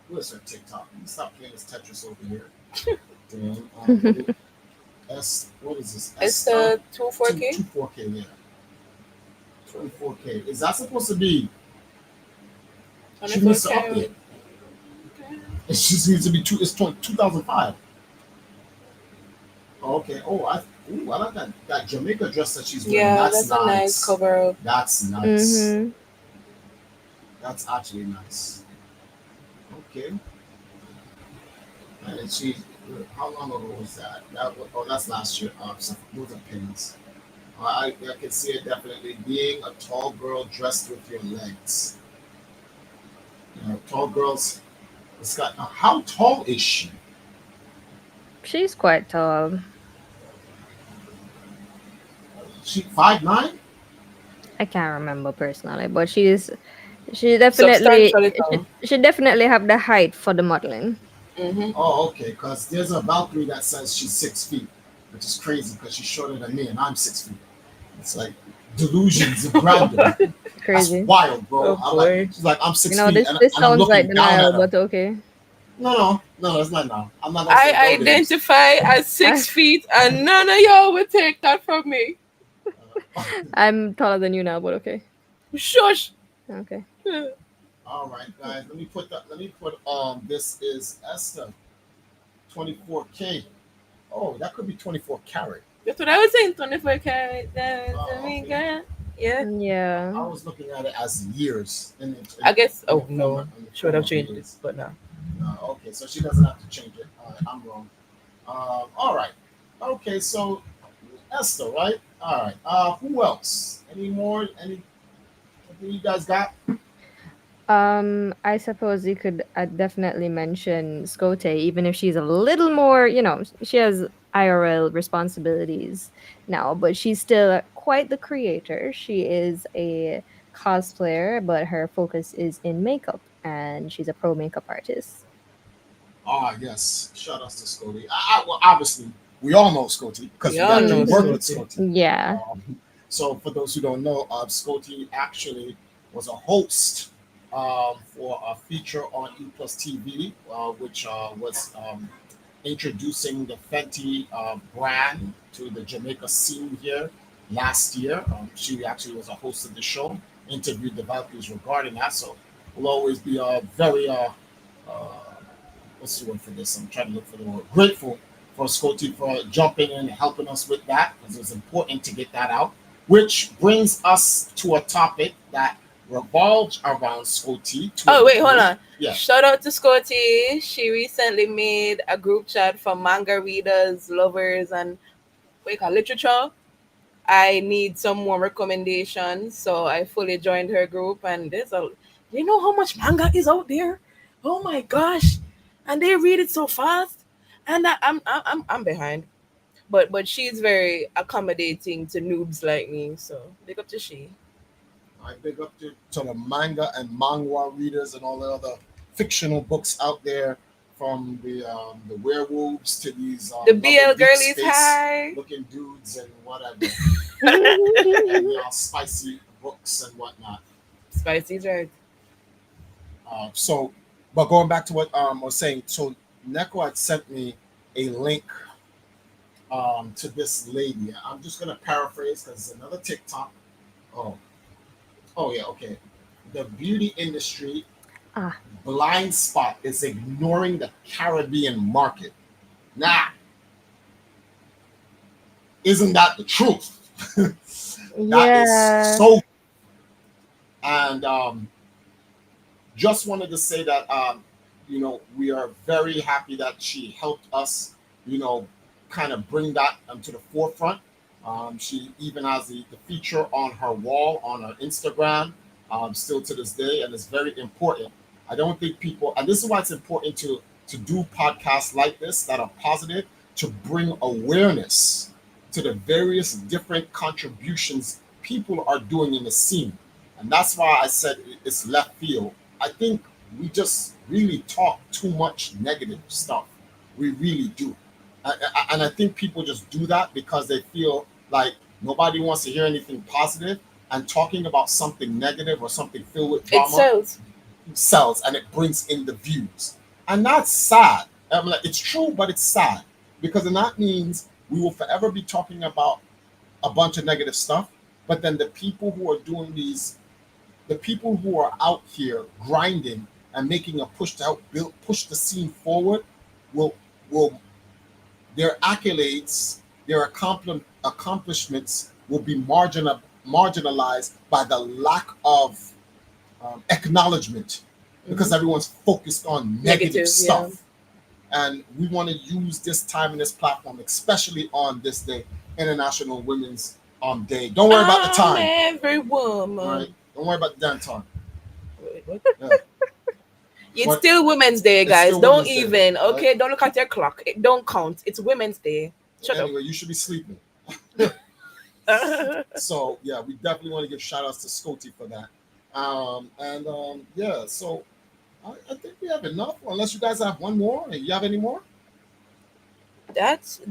Where's her TikTok? Let me stop playing this Tetris over here. Damn. What is this? It's the 24K. 24K, yeah. 24K. Is that supposed to be? She needs to up it. It just needs to be It's 2005. Oh, okay. I like that Jamaica dress that she's wearing. Yeah, that's that's a nice cover up. That's nice. Mm-hmm. That's actually nice. Okay. And she, how long ago was that? That's last year. Those are pins. I can see it definitely being a tall girl dressed with your legs. Tall girls. It's got. How tall is she? She's quite tall. She 5'9"? I can't remember personally, but she definitely Substantially tall. she definitely have the height for the modeling. Mm-hmm. Oh, okay. Because there's a Valkyrie that says she's 6 feet, which is crazy because she's shorter than me and I'm 6 feet. It's like delusions of grandeur. Crazy. That's wild, bro. Oh, She's like, I'm 6 You know, feet. this and I'm sounds looking like down denial, at her. but okay. No, it's not now. I'm not gonna say I no names. identify as 6 feet, and none of y'all would take that from me. I'm taller than you now, but okay. Shush. Okay. All right, guys. Let me put this is Esther 24K. Oh, that could be 24 carat. That's what I was saying. 24 carat. okay. Yeah. I Yeah. was looking at it as years. I guess. in the Oh no. format- in the Should have format changed it, is. but no. Okay, so she doesn't have to change it. All right, I'm wrong. All right. Okay, so Esther, right? All right. Who else? Any more? Anything you guys got? I suppose you could definitely mention Scote, even if she's a little more, she has IRL responsibilities now, but she's still quite the creator. She is a cosplayer, but her focus is in makeup, and she's a pro makeup artist. Ah, yes. Shout outs to Scotty. Well, obviously, we all know Scotty because We we all actually know work with Scotty. Scotty. Yeah. So, for those who don't know, Scotty actually was a host for a feature on E Plus TV, which was introducing the Fenty brand to the Jamaica scene here last year. She actually was a host of the show, interviewed the Valkyries regarding that. So, we'll always be very uh, what's the word for this? I'm trying to look for the word. Grateful for Scotty for jumping in and helping us with that because it was important to get that out. Which brings us to a topic that revolves around Scotty. Oh wait, hold on. Yeah. Shout out to Scotty. She recently made a group chat for manga readers, lovers, and what you call literature. I need some more recommendations, so I fully joined her group. And you know how much manga is out there? Oh my gosh! And they read it so fast, and I'm behind. But she's very accommodating to noobs like me, so big up to she. I big up to the manga and manga readers and all the other fictional books out there, from the werewolves to these The lovely BL deep girlies, space hi. looking dudes and whatever, and spicy books and whatnot. Spicy's right. So, but going back to what I was saying, so Neko had sent me a link to this lady. I'm just gonna paraphrase because it's another TikTok. Oh, oh yeah, okay. The beauty industry Ah. blind spot is ignoring the Caribbean market. Nah, isn't that the truth? That is so. And just wanted to say that we are very happy that she helped us, kind of bring that to the forefront. She even has the feature on her wall on her Instagram, still to this day, and it's very important. I don't think people, and this is why it's important to do podcasts like this that are positive, to bring awareness to the various different contributions people are doing in the scene. And that's why I said it's left field. I think we just really talk too much negative stuff. We really do. And I think people just do that because they feel like nobody wants to hear anything positive, and talking about something negative or something filled with It drama sells. and it brings in the views. And that's sad. It's true, but it's sad because then that means we will forever be talking about a bunch of negative stuff. But then the people who are doing the people who are out here grinding and making a push to help push the scene forward, will their accolades, their accomplishments will be marginalized by the lack of acknowledgement, because everyone's focused on negative stuff. Yeah. And we want to use this time and this platform, especially on this day, International Women's Day. Don't worry about the time. Every woman. Right? Don't worry about the damn time. Wait, what? Yeah. It's But still Women's Day, it's guys. still Don't Women's Day, even. right? Okay, don't look at your clock. It don't count. It's Women's Day. Shut Anyway, you should be sleeping. up. So yeah, we definitely want to give shout outs to Scotty for that. Yeah, so I think we have enough. Unless you guys have one more. You have any more? That's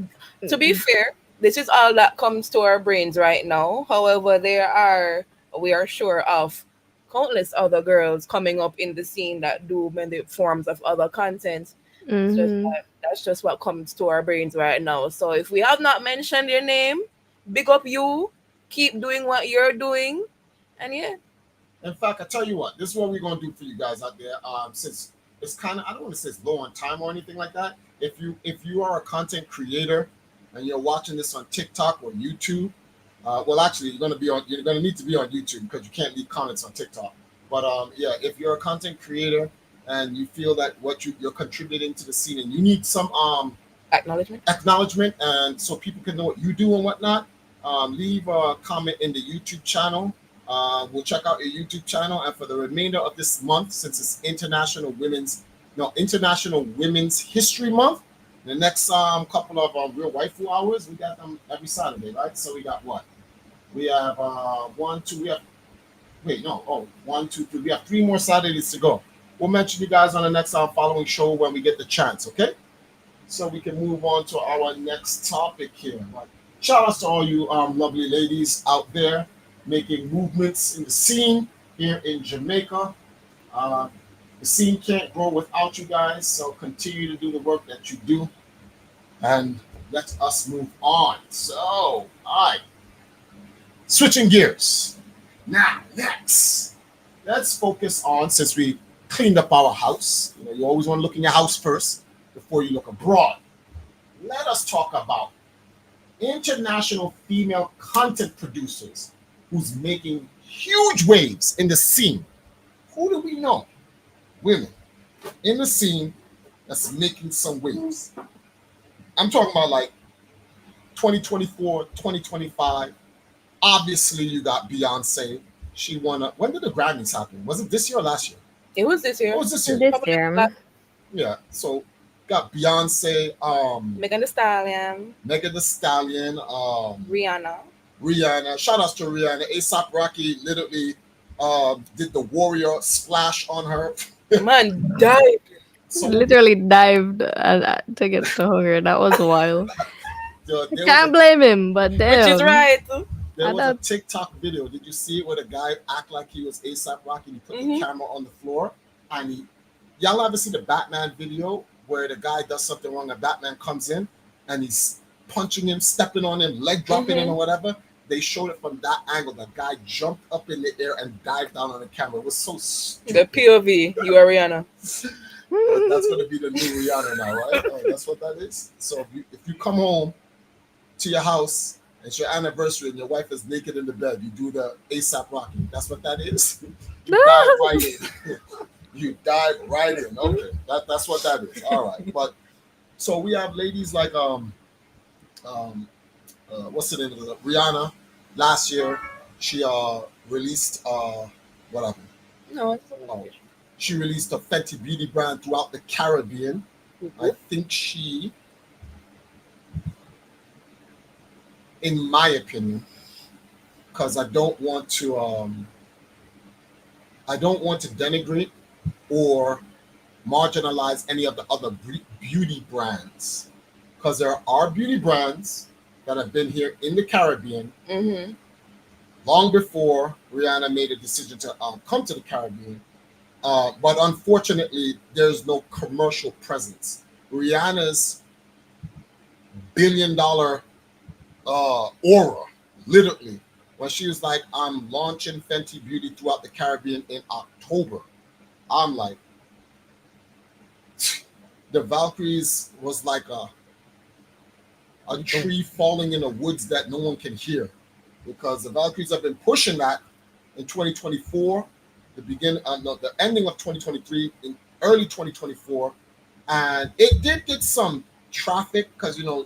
to be fair. This is all that comes to our brains right now. However, we are sure of countless other girls coming up in the scene that do many forms of other content. It's just Mhm. that's just what comes to our brains right now. So if we have not mentioned your name, big up you. Keep doing what you're doing, and yeah, In fact, I tell you what, this is what we're gonna do for you guys out there. Since it's kind of, I don't want to say it's low on time or anything like that. If you are a content creator and you're watching this on TikTok or YouTube, well, actually, you're gonna need to be on YouTube because you can't leave comments on TikTok. But yeah, if you're a content creator and you feel that you're contributing to the scene and you need some acknowledgement, and so people can know what you do and whatnot, leave a comment in the YouTube channel. We'll check out your YouTube channel, and for the remainder of this month, since it's International Women's History Month, the next couple of real waifu hours, we got them every Saturday, right? So we got what? We have 1, 2. We have 1, 2, 3. We have 3 more Saturdays to go. We'll mention you guys on the next following show when we get the chance, okay? So we can move on to our next topic here. Like, shout out to all you lovely ladies out there making movements in the scene here in Jamaica. Uh, the scene can't grow without you guys, so continue to do the work that you do, and let us move on. So, all right, switching gears. Now, next, let's focus on, since we cleaned up our house, you always want to look in your house first before you look abroad. Let us talk about international female content producers who's making huge waves in the scene. Who do we know? Women in the scene that's making some waves. I'm talking about like 2024, 2025. Obviously, you got Beyonce. She won when did the Grammys happen? Was it this year or last year? It was this year. It was this year. This year. Yeah. So got Beyonce, Megan Thee Stallion, Rihanna. Shout outs to Rihanna. A$AP Rocky literally did the warrior splash on her. Man died. So Literally dived to get to her. That was wild. Can't blame him, but damn. Which is right. There was a TikTok video. Did you see it where the guy act like he was A$AP Rocky? He put the camera on the floor, and y'all ever see the Batman video where the guy does something wrong and Batman comes in and he's punching him, stepping on him, leg dropping him or whatever? They showed it from that angle. The guy jumped up in the air and dived down on the camera. It was so stupid. The POV, you are Rihanna. That's going to be the new Rihanna now, right? Oh, that's what that is. So if you come home to your house, it's your anniversary and your wife is naked in the bed, you do the A$AP Rocky. That's what that is. You dive right in. You dive right in. Okay, that's what that is. All right, but so we have ladies like what's the name of it? Rihanna. Last year, she released what happened? No, it's she released a Fenty Beauty brand throughout the Caribbean. I think she, in my opinion, because I don't want to denigrate or marginalize any of the other beauty brands, because there are beauty brands that have been here in the Caribbean long before Rihanna made a decision to come to the Caribbean. But unfortunately, there's no commercial presence. Rihanna's billion-dollar aura, literally, when she was like, I'm launching Fenty Beauty throughout the Caribbean in October. I'm like, the Valkyries was like a tree falling in the woods that no one can hear, because the Valkyries have been pushing that in 2024, the ending of 2023, in early 2024, and it did get some traffic because the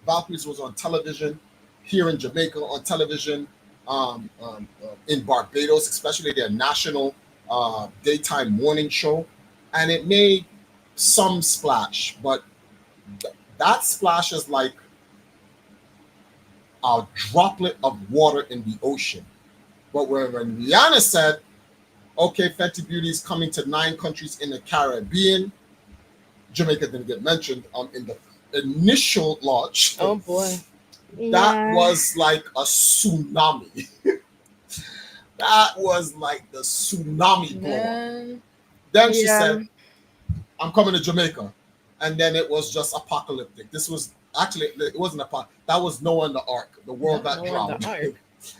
Valkyries was on television here in Jamaica, on television in Barbados, especially their national daytime morning show, and it made some splash, but that splash is like a droplet of water in the ocean. But when Rihanna said, okay, Fenty Beauty is coming to 9 countries in the Caribbean, Jamaica didn't get mentioned in the initial launch. Oh boy. That was like a tsunami. That was like the tsunami blow. Then she said, I'm coming to Jamaica. And then it was just apocalyptic. This was actually, it wasn't apocalyptic. That was Noah and the Ark. The world got drowned. Yeah,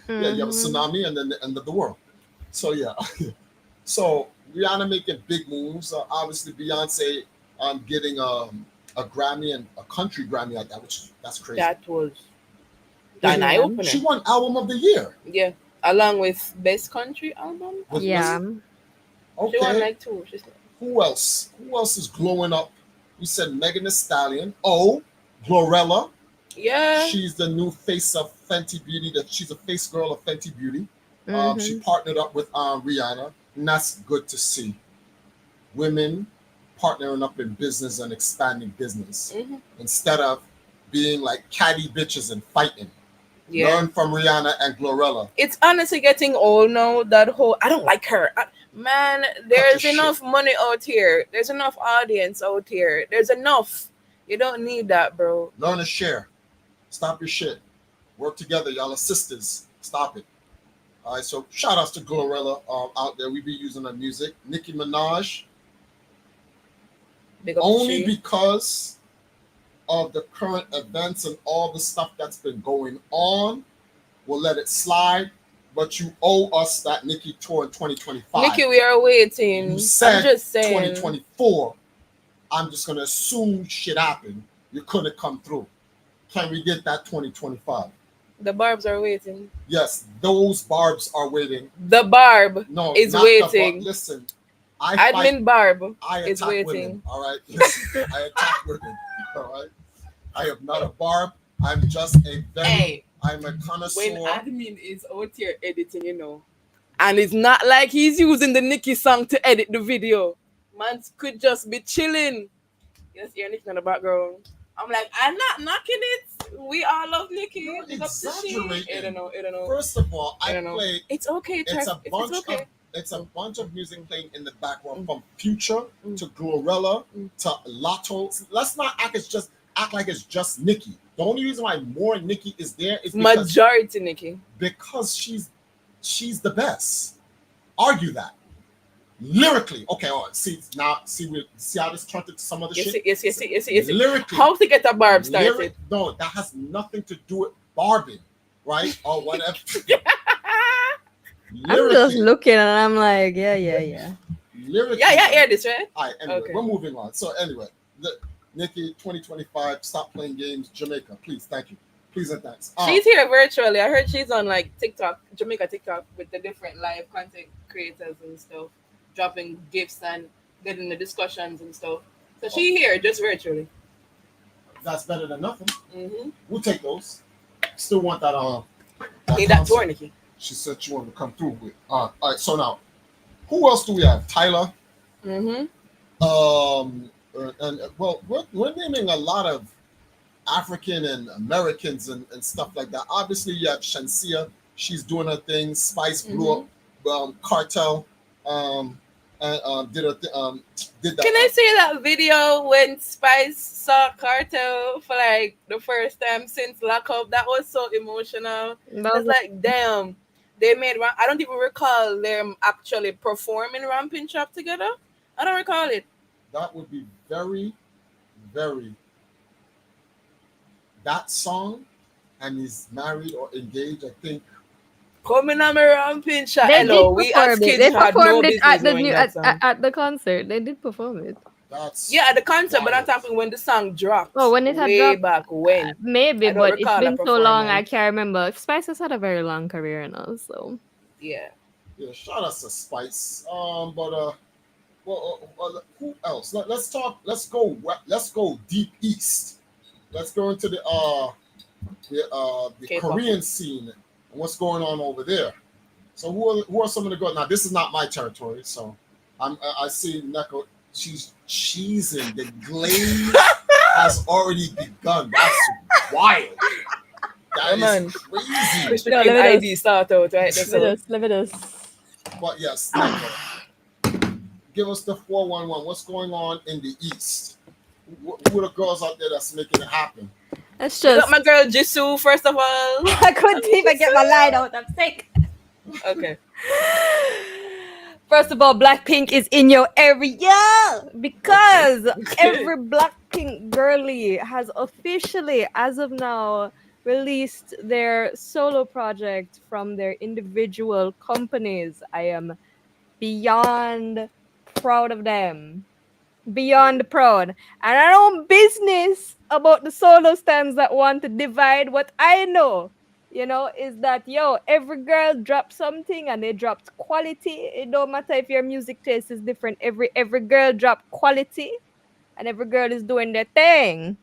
you have a tsunami and then the end of the world. So yeah. So Rihanna making big moves. Obviously Beyonce getting a Grammy and a country Grammy like that, which that's crazy. That was an eye opener. She won Album of the Year. Yeah, along with Best Country Album. Yeah. Okay. She won like 2. Who else? Who else is glowing up? We said Megan Thee Stallion. Oh, Glorilla. Yeah. She's the new face of Fenty Beauty. She's a face girl of Fenty Beauty. She partnered up with Rihanna, and that's good to see. Women partnering up in business and expanding business instead of being like catty bitches and fighting. Learn from Rihanna and Glorilla. It's honestly getting old now. That whole I don't like her. Man, there's shit. enough money out here. There's enough audience out here. There's enough. You don't need that, bro. Learn to share. Stop your shit. Work together. Y'all are sisters. Stop it. All right. So shout outs to Glorilla out there. We be using her music. Nicki Minaj. Big up Only she. because of the current events and all the stuff that's been going on, we'll let it slide. But you owe us that Nicki tour in 2025. Nikki, we are waiting. You said I'm just saying. 2024. I'm just gonna assume shit happened. You couldn't come through. Can we get that 2025? The barbs are waiting. Yes, those barbs are waiting. The barb No, is not waiting. Listen, Admin barb I is attack waiting. women. All right, listen, I attack women. All right, I am not a barb. I'm just a very. Hey, I'm a connoisseur. when admin is out here editing, you know, and it's not like he's using the Nicki song to edit the video. Man could just be chilling. Yes, you're Nicki in the background. I'm like, I'm not knocking it. We all love Nicki. You're Big up to she. exaggerating. I don't know. First of all, I I don't know. play. It's okay. It's a bunch it's okay. of. It's a bunch of music playing in the background from Future to Glorilla to Lotto. Let's not act like it's just Nicki. The only reason why more Nicki is there is Majority Nicki. Because she's the best. Argue that. Lyrically, okay, all right. See how this turned into some other shit? Yes. Lyrically. How to get a barb started? No, that has nothing to do with barbing, right? Or whatever. I'm just looking and I'm like, yeah. Lyrically. Yeah, this, right? All right, anyway, Okay. we're moving on. So anyway, Nicki, 2025, stop playing games, Jamaica, please, thank you. Please and thanks. She's here virtually. I heard she's on like TikTok, Jamaica TikTok, with the different live content creators and stuff, dropping gifts and getting the discussions and stuff. So she here just virtually. That's better than nothing. Mm-hmm. We'll take those. Still want that Need that tour, Nicki. She said she wanted to come through with. All right, so now, who else do we have? Tyler. Mm-hmm. Well, we're naming a lot of African and Americans and stuff like that. Obviously, you have Shansia. She's doing her thing. Spice blew up. Cartel. Did that. Can I say that video when Spice saw Cartel for like the first time since lockup? That was so emotional. It's like, damn, they made. I don't even recall them actually performing Ramping Shop together. I don't recall it. That would be very, very. That song, and he's married or engaged, I think. Coming on my Ramping Shop. They Hello, did we perform as it. kids They had no performed it business at the knowing that song. at the concert. They did perform it. That's Yeah, at the concert, but I'm wild. talking when the song dropped. Oh, when it had way dropped? back when. Maybe, I don't but it's recall been that so long, I performance. can't remember. Spice has had a very long career now, so. Yeah. Yeah, shout out to Spice. Who else? Let's talk. Let's go deep east. Let's go into the K-pop. Korean scene and what's going on over there. So who are some of the girls? Now this is not my territory, so I see Neko. She's cheesing. The glaze has already begun. That's wild. That is crazy. Krispy No, Kreme let me ID start out, right? That's all. Look at us. But yes, Neko, give us the 411. What's going on in the east? Who are the girls out there that's making it happen? That's Look just. at my girl Jisoo, first of all. I couldn't even get my line out. I'm sick. Okay. First of all, Blackpink is in your area because every Blackpink girly has officially, as of now, released their solo project from their individual companies. I am beyond proud of them. Beyond proud. And I know business about the solo stands that want to divide. What I know, is that, every girl dropped something and they dropped quality. It don't matter if your music taste is different. Every girl dropped quality and every girl is doing their thing.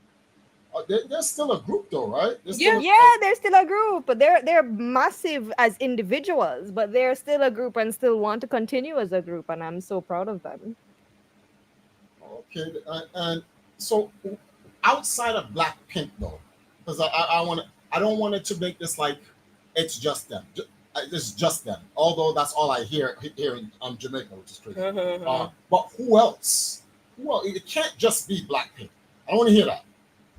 They're still a group though, right? They're still a group. They're massive as individuals, but they're still a group and still want to continue as a group. And I'm so proud of them. Okay, and so outside of Blackpink though, because I don't want it to make this like it's just them. It's just them. Although that's all I hear here in Jamaica, which is crazy. Mhm. But who else? Well, it can't just be Blackpink. I don't want to hear that.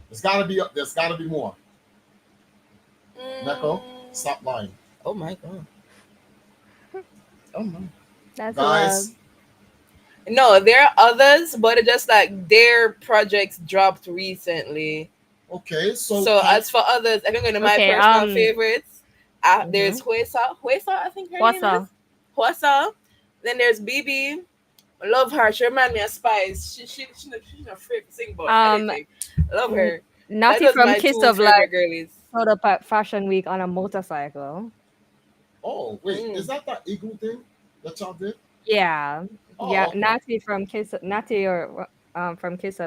There's got to be. There's got to be more. Neko, Mm. stop lying, Oh my god. Oh my. That's guys. wild. No, there are others, but it's just like their projects dropped recently. Okay, so So as for others, I can go to my Okay, personal favorites. There's mhm. Huesa, I think her What's name is. up? Huesa. Then there's BB. I love her. She reminds me of Spice. She's not afraid to sing about Um, anything. I love N- her. That Natty was from my Kiss two of Life favorite girlies. showed up at Fashion Week on a motorcycle. oh wait, is Mm. that igloo thing that y'all did? Yeah, yeah. Oh, okay. Natty from Kiss of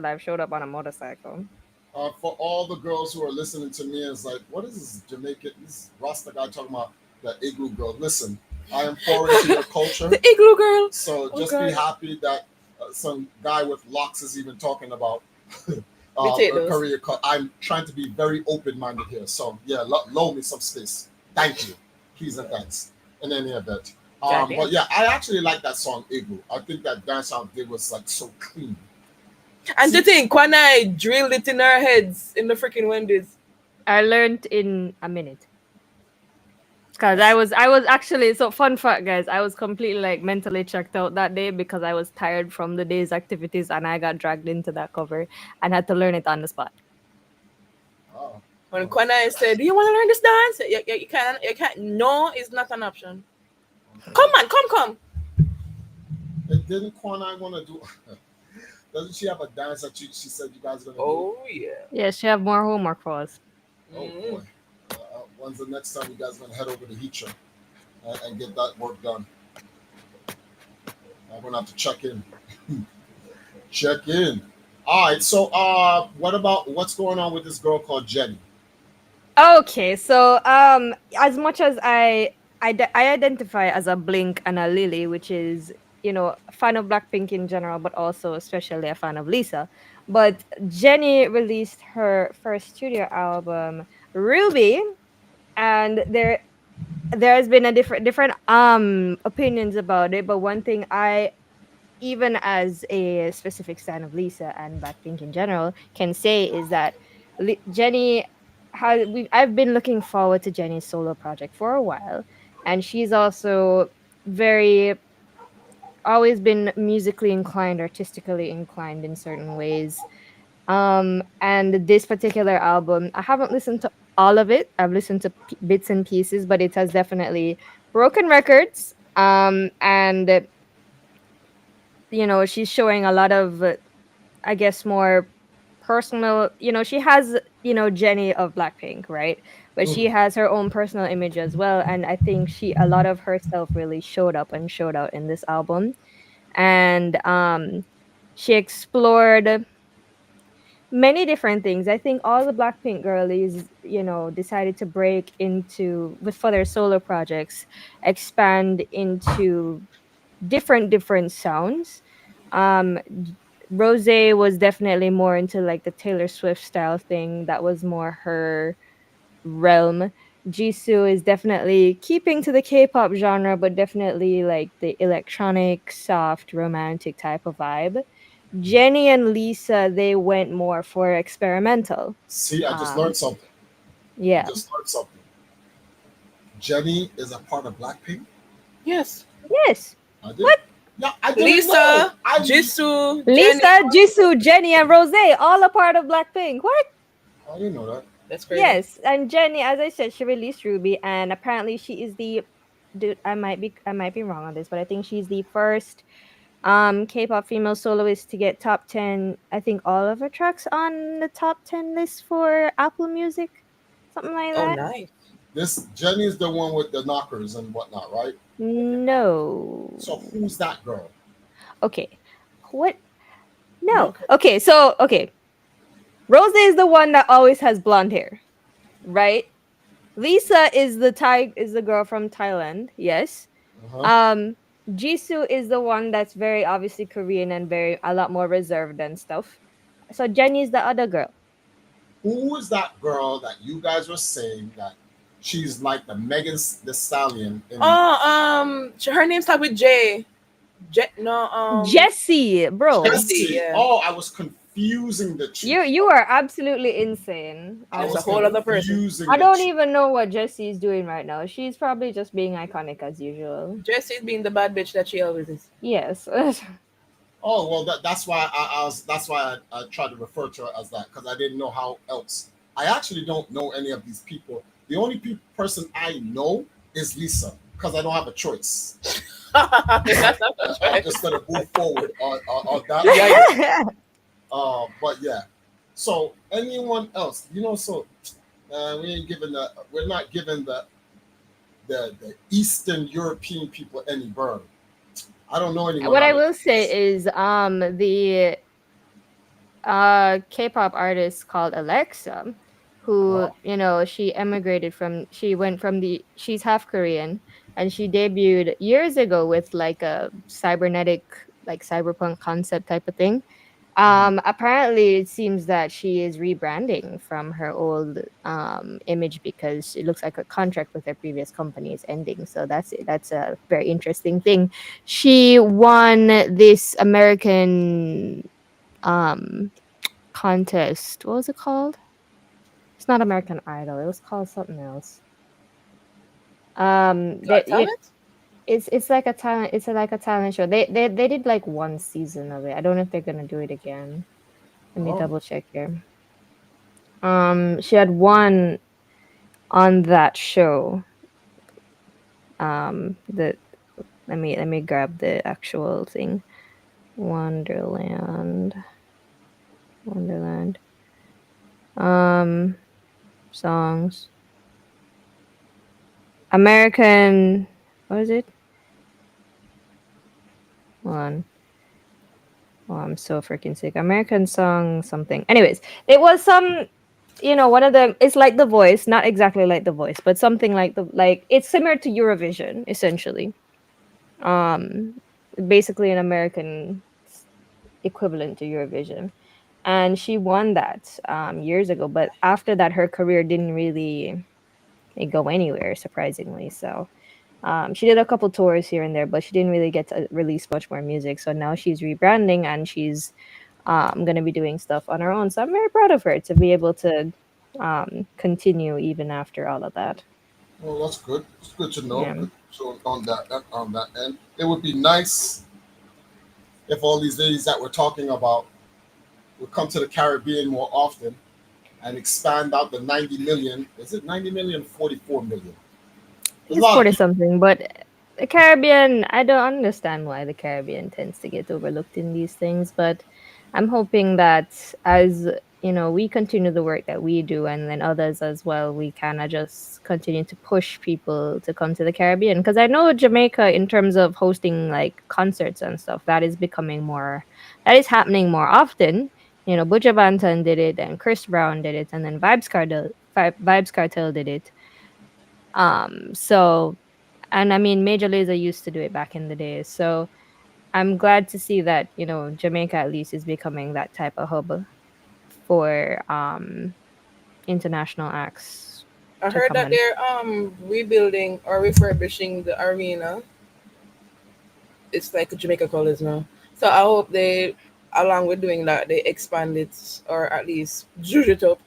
Life showed up on a motorcycle. For all the girls who are listening to me, it's like, what is this Jamaican, this Rasta guy talking about the igloo girl? Listen, I am foreign to your culture, The igloo girl. so Oh just be god. happy that some guy with locks is even talking about We take a those. career. I'm trying to be very open-minded here, so yeah, loan me some space. Thank you, please and thanks. In any event, Goddamn. but yeah, I actually like that song Igloo. I think that dance out did was like so clean. And See, to think, Kwana drilled it in our heads in the freaking Wendy's. I learned in a minute. Because I was actually, so fun fact, guys, I was completely like mentally checked out that day because I was tired from the day's activities and I got dragged into that cover and had to learn it on the spot. oh, When oh, Kwana said, "Do you want to learn this dance?" You can't. You can't. No, it's not an option. Come on, come. and didn't Kwan want to do? Doesn't she have a dance that she said you guys are gonna do? Oh yeah. Yeah, she have more homework for us. Oh Mm. boy. When's the next time you guys gonna head over to Heacher and get that work done? I'm gonna have to check in. Check in. All right. So, what about what's going on with this girl called Jenny? Okay, so as much as I identify as a Blink and a Lily, which is, a fan of Blackpink in general, but also especially a fan of Lisa. But Jenny released her first studio album, Ruby, and there has been a different opinions about it. But one thing I, even as a specific fan of Lisa and Blackpink in general, can say is that Jenny I've been looking forward to Jenny's solo project for a while, and she's also very always been musically inclined, artistically inclined in certain ways. And this particular album, I haven't listened to all of it. I've listened to bits and pieces, but it has definitely broken records. And she's showing a lot of, I guess, more personal. She has, Jenny of Blackpink, right? But she Mhm. has her own personal image as well, and I think a lot of herself really showed up and showed out in this album. And she explored many different things. I think all the Blackpink girlies, decided to break into with for their solo projects, expand into different sounds. Rose was definitely more into like the Taylor Swift style thing. That was more her realm. Jisoo is definitely keeping to the K-pop genre, but definitely like the electronic, soft, romantic type of vibe. Jenny and Lisa, they went more for experimental. See, I just Um, learned something. I yeah. just learned something. Jenny is a part of Blackpink. Yes. Yes. I did. What? Yeah, I didn't know. Lisa, Jisoo, Jenny. Lisa, Jisoo, Jenny, and Rose, all a part of Blackpink. What? I didn't know that. That's crazy. Yes, and Jenny, as I said, she released Ruby, and apparently she is the dude. I might be wrong on this, but I think she's the first K-pop female soloist to get top 10. I think all of her tracks on the top 10 list for Apple Music, something like Oh, that. nice. This Jenny's the one with the knockers and whatnot, right? No. So who's that girl? Okay. What? No. Okay. Okay. So okay, Rose is the one that always has blonde hair, right? Lisa is the girl from Thailand. Yes. Uh-huh. Um, Jisoo is the one that's very obviously Korean and very a lot more reserved and stuff. So Jenny is the other girl. Who is that girl that you guys were saying that She's like the Megan the Stallion in. Oh, her name starts with J. No, Jesse, bro. Jessie. Jesse. Yeah, Oh, I was confusing the two. You are absolutely insane, I that's a was whole honestly. other person. confusing I the don't two. even know what Jessie is doing right now. She's probably just being iconic as usual. Jessie's being the bad bitch that she always is. Yes. Oh well, that's why I was. That's why I tried to refer to her as that because I didn't know how else. I actually don't know any of these people. The only person I know is Lisa because I don't have a choice. That's not I'm right. just gonna move forward on that. Yeah, But yeah. So anyone else, so we ain't giving the. We're not giving the Eastern European people any burn. I don't know anyone What I out of will say is the K-pop artist called Alexa, who, uh, she went from she's half Korean, and she debuted years ago with like a cybernetic, like cyberpunk concept type of thing. Apparently it seems that she is rebranding from her old image because it looks like her contract with her previous company is ending. So that's a very interesting thing. She won this American um contest. What was it called? It's not American Idol. It was called something else. got That talent. it's like a talent. It's like a talent show. They did like one season of it. I don't know if they're gonna do it again. Let me oh, double check here. She had one on that show. The let me grab the actual thing. Wonderland. Wonderland. Um, songs. American. What is it? Hold on. Oh, I'm so freaking sick. American song something. Anyways, it was some, one of them. It's like The Voice, not exactly like The Voice, but something like it's similar to Eurovision essentially. Um, Basically an American equivalent to Eurovision, and she won that years ago. But after that, her career didn't really go anywhere, surprisingly. So she did a couple tours here and there, but she didn't really get to release much more music. So now she's rebranding and she's going to be doing stuff on her own. So I'm very proud of her to be able to continue even after all of that. well, that's good. It's good to know. Yeah. Good. So on that end, it would be nice if all these ladies that we're talking about would come to the Caribbean more often and expand out the 90 million. Is it 90 million? 44 million. There's a He's lot of 40 people. something, but the Caribbean, I don't understand why the Caribbean tends to get overlooked in these things, but I'm hoping that as we continue the work that we do and then others as well, we kind of just continue to push people to come to the Caribbean. Because I know Jamaica, in terms of hosting like concerts and stuff, that is happening more often. Butcher Banton did it, and Chris Brown did it, and then Vibes Cartel did it. So, and I mean, Major Lazer used to do it back in the day. So I'm glad to see that, Jamaica at least is becoming that type of hub for international acts I to heard come that and they're rebuilding or refurbishing the arena. It's like Jamaica Colors now. So I hope they, along with doing that, they expand it or at least juice it up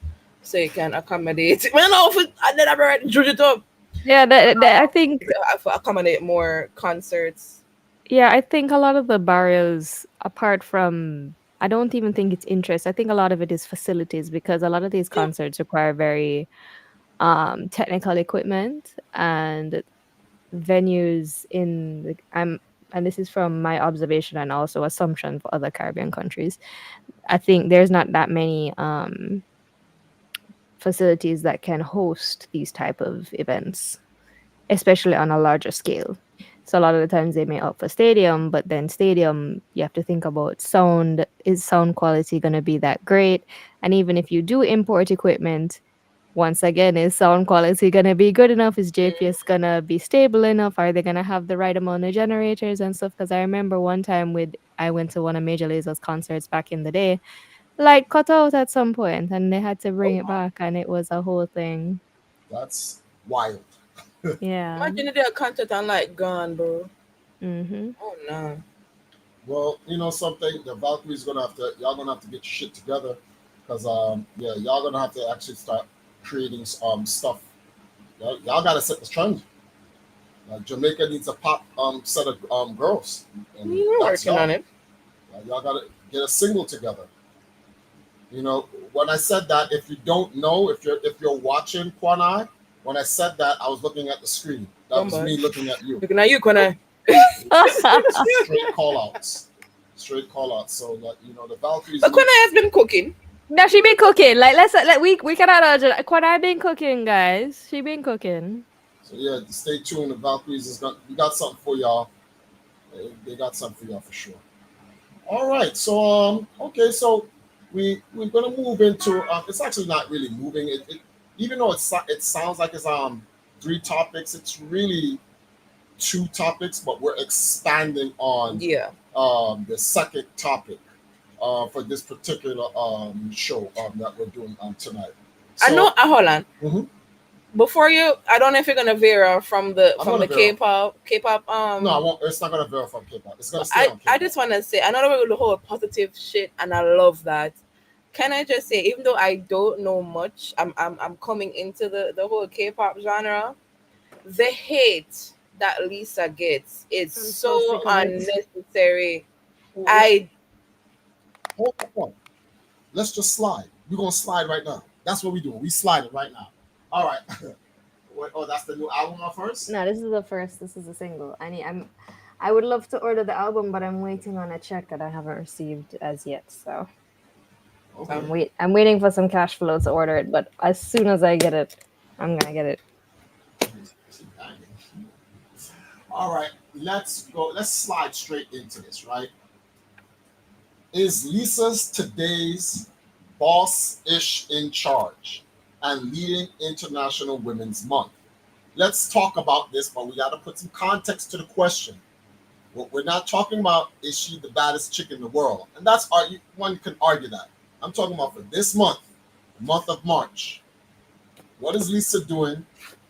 so it can accommodate. Well, no, I did ever juice it up yeah, I think for accommodate more concerts. I think a lot of the barriers, apart from, I don't even think it's interest. I think a lot of it is facilities because a lot of these Yeah. concerts require very technical equipment, and venues in the and this is from my observation and also assumption for other Caribbean countries. I think there's not that many facilities that can host these type of events, especially on a larger scale. So a lot of the times they may opt for stadium, but then stadium, you have to think about sound. Is sound quality going to be that great? And even if you do import equipment, once again, is sound quality going to be good enough? Is JPS going to be stable enough? Are they going to have the right amount of generators and stuff? Because I remember one time I went to one of Major Laser's concerts back in the day. Light cut out at some point and they had to bring Oh, it back, and it was a whole thing. that's wild. Yeah. Imagine if their content on like gone, bro. Mm-hmm. Oh no. Well, you know something, the Valkyries gonna have to y'all gonna have to get your shit together, because yeah, y'all gonna have to actually start creating stuff. Y'all gotta set the trend. Jamaica needs a pop set of girls, and We're that's working y'all. on it. Y'all gotta get a single together. You know, when I said that, if you don't know, if you're watching Kwanai, when I said that, I was looking at the screen. That Come was on. me looking at you. Looking at you, Kona. Straight call outs. Straight call outs. So that the Valkyries. But Kona has been cooking. Now she been cooking. Like we cannot urge. What I been cooking, guys. She been cooking. So yeah, stay tuned. The Valkyries we got something for y'all. They got something for y'all for sure. All right. So okay. So we're gonna move into. It's actually not really moving. Even though it sounds like it's three topics, it's really two topics, but we're expanding on Yeah. the second topic for this particular show that we're doing tonight. I So, know. Hold on. Mhm. Before you, I don't know if you're gonna veer from the I'm gonna veer. K-pop. No, I won't. It's not gonna verify K-pop. It's gonna stay on K-pop. I just want to say, I know that we're the whole positive shit, and I love that. Can I just say, even though I don't know much, I'm coming into the whole K-pop genre. The hate that Lisa gets is I'm so so sick of it. unnecessary. Hold I on. Let's just slide. We're gonna slide right now. That's what we do. We slide it right now. All right. Oh, that's the new album on first. No, this is the first. This is a single. I would love to order the album, but I'm waiting on a check that I haven't received as yet. So Okay. I'm waiting for some cash flow to order it. But as soon as I get it, I'm gonna get it. All right. Let's go. Let's slide straight into this. Right. Is Lisa's today's boss-ish in charge and leading International Women's Month? Let's talk about this, but we got to put some context to the question. What we're not talking about is she the baddest chick in the world, and one can argue that. I'm talking about for this month, the month of March. What is Lisa doing,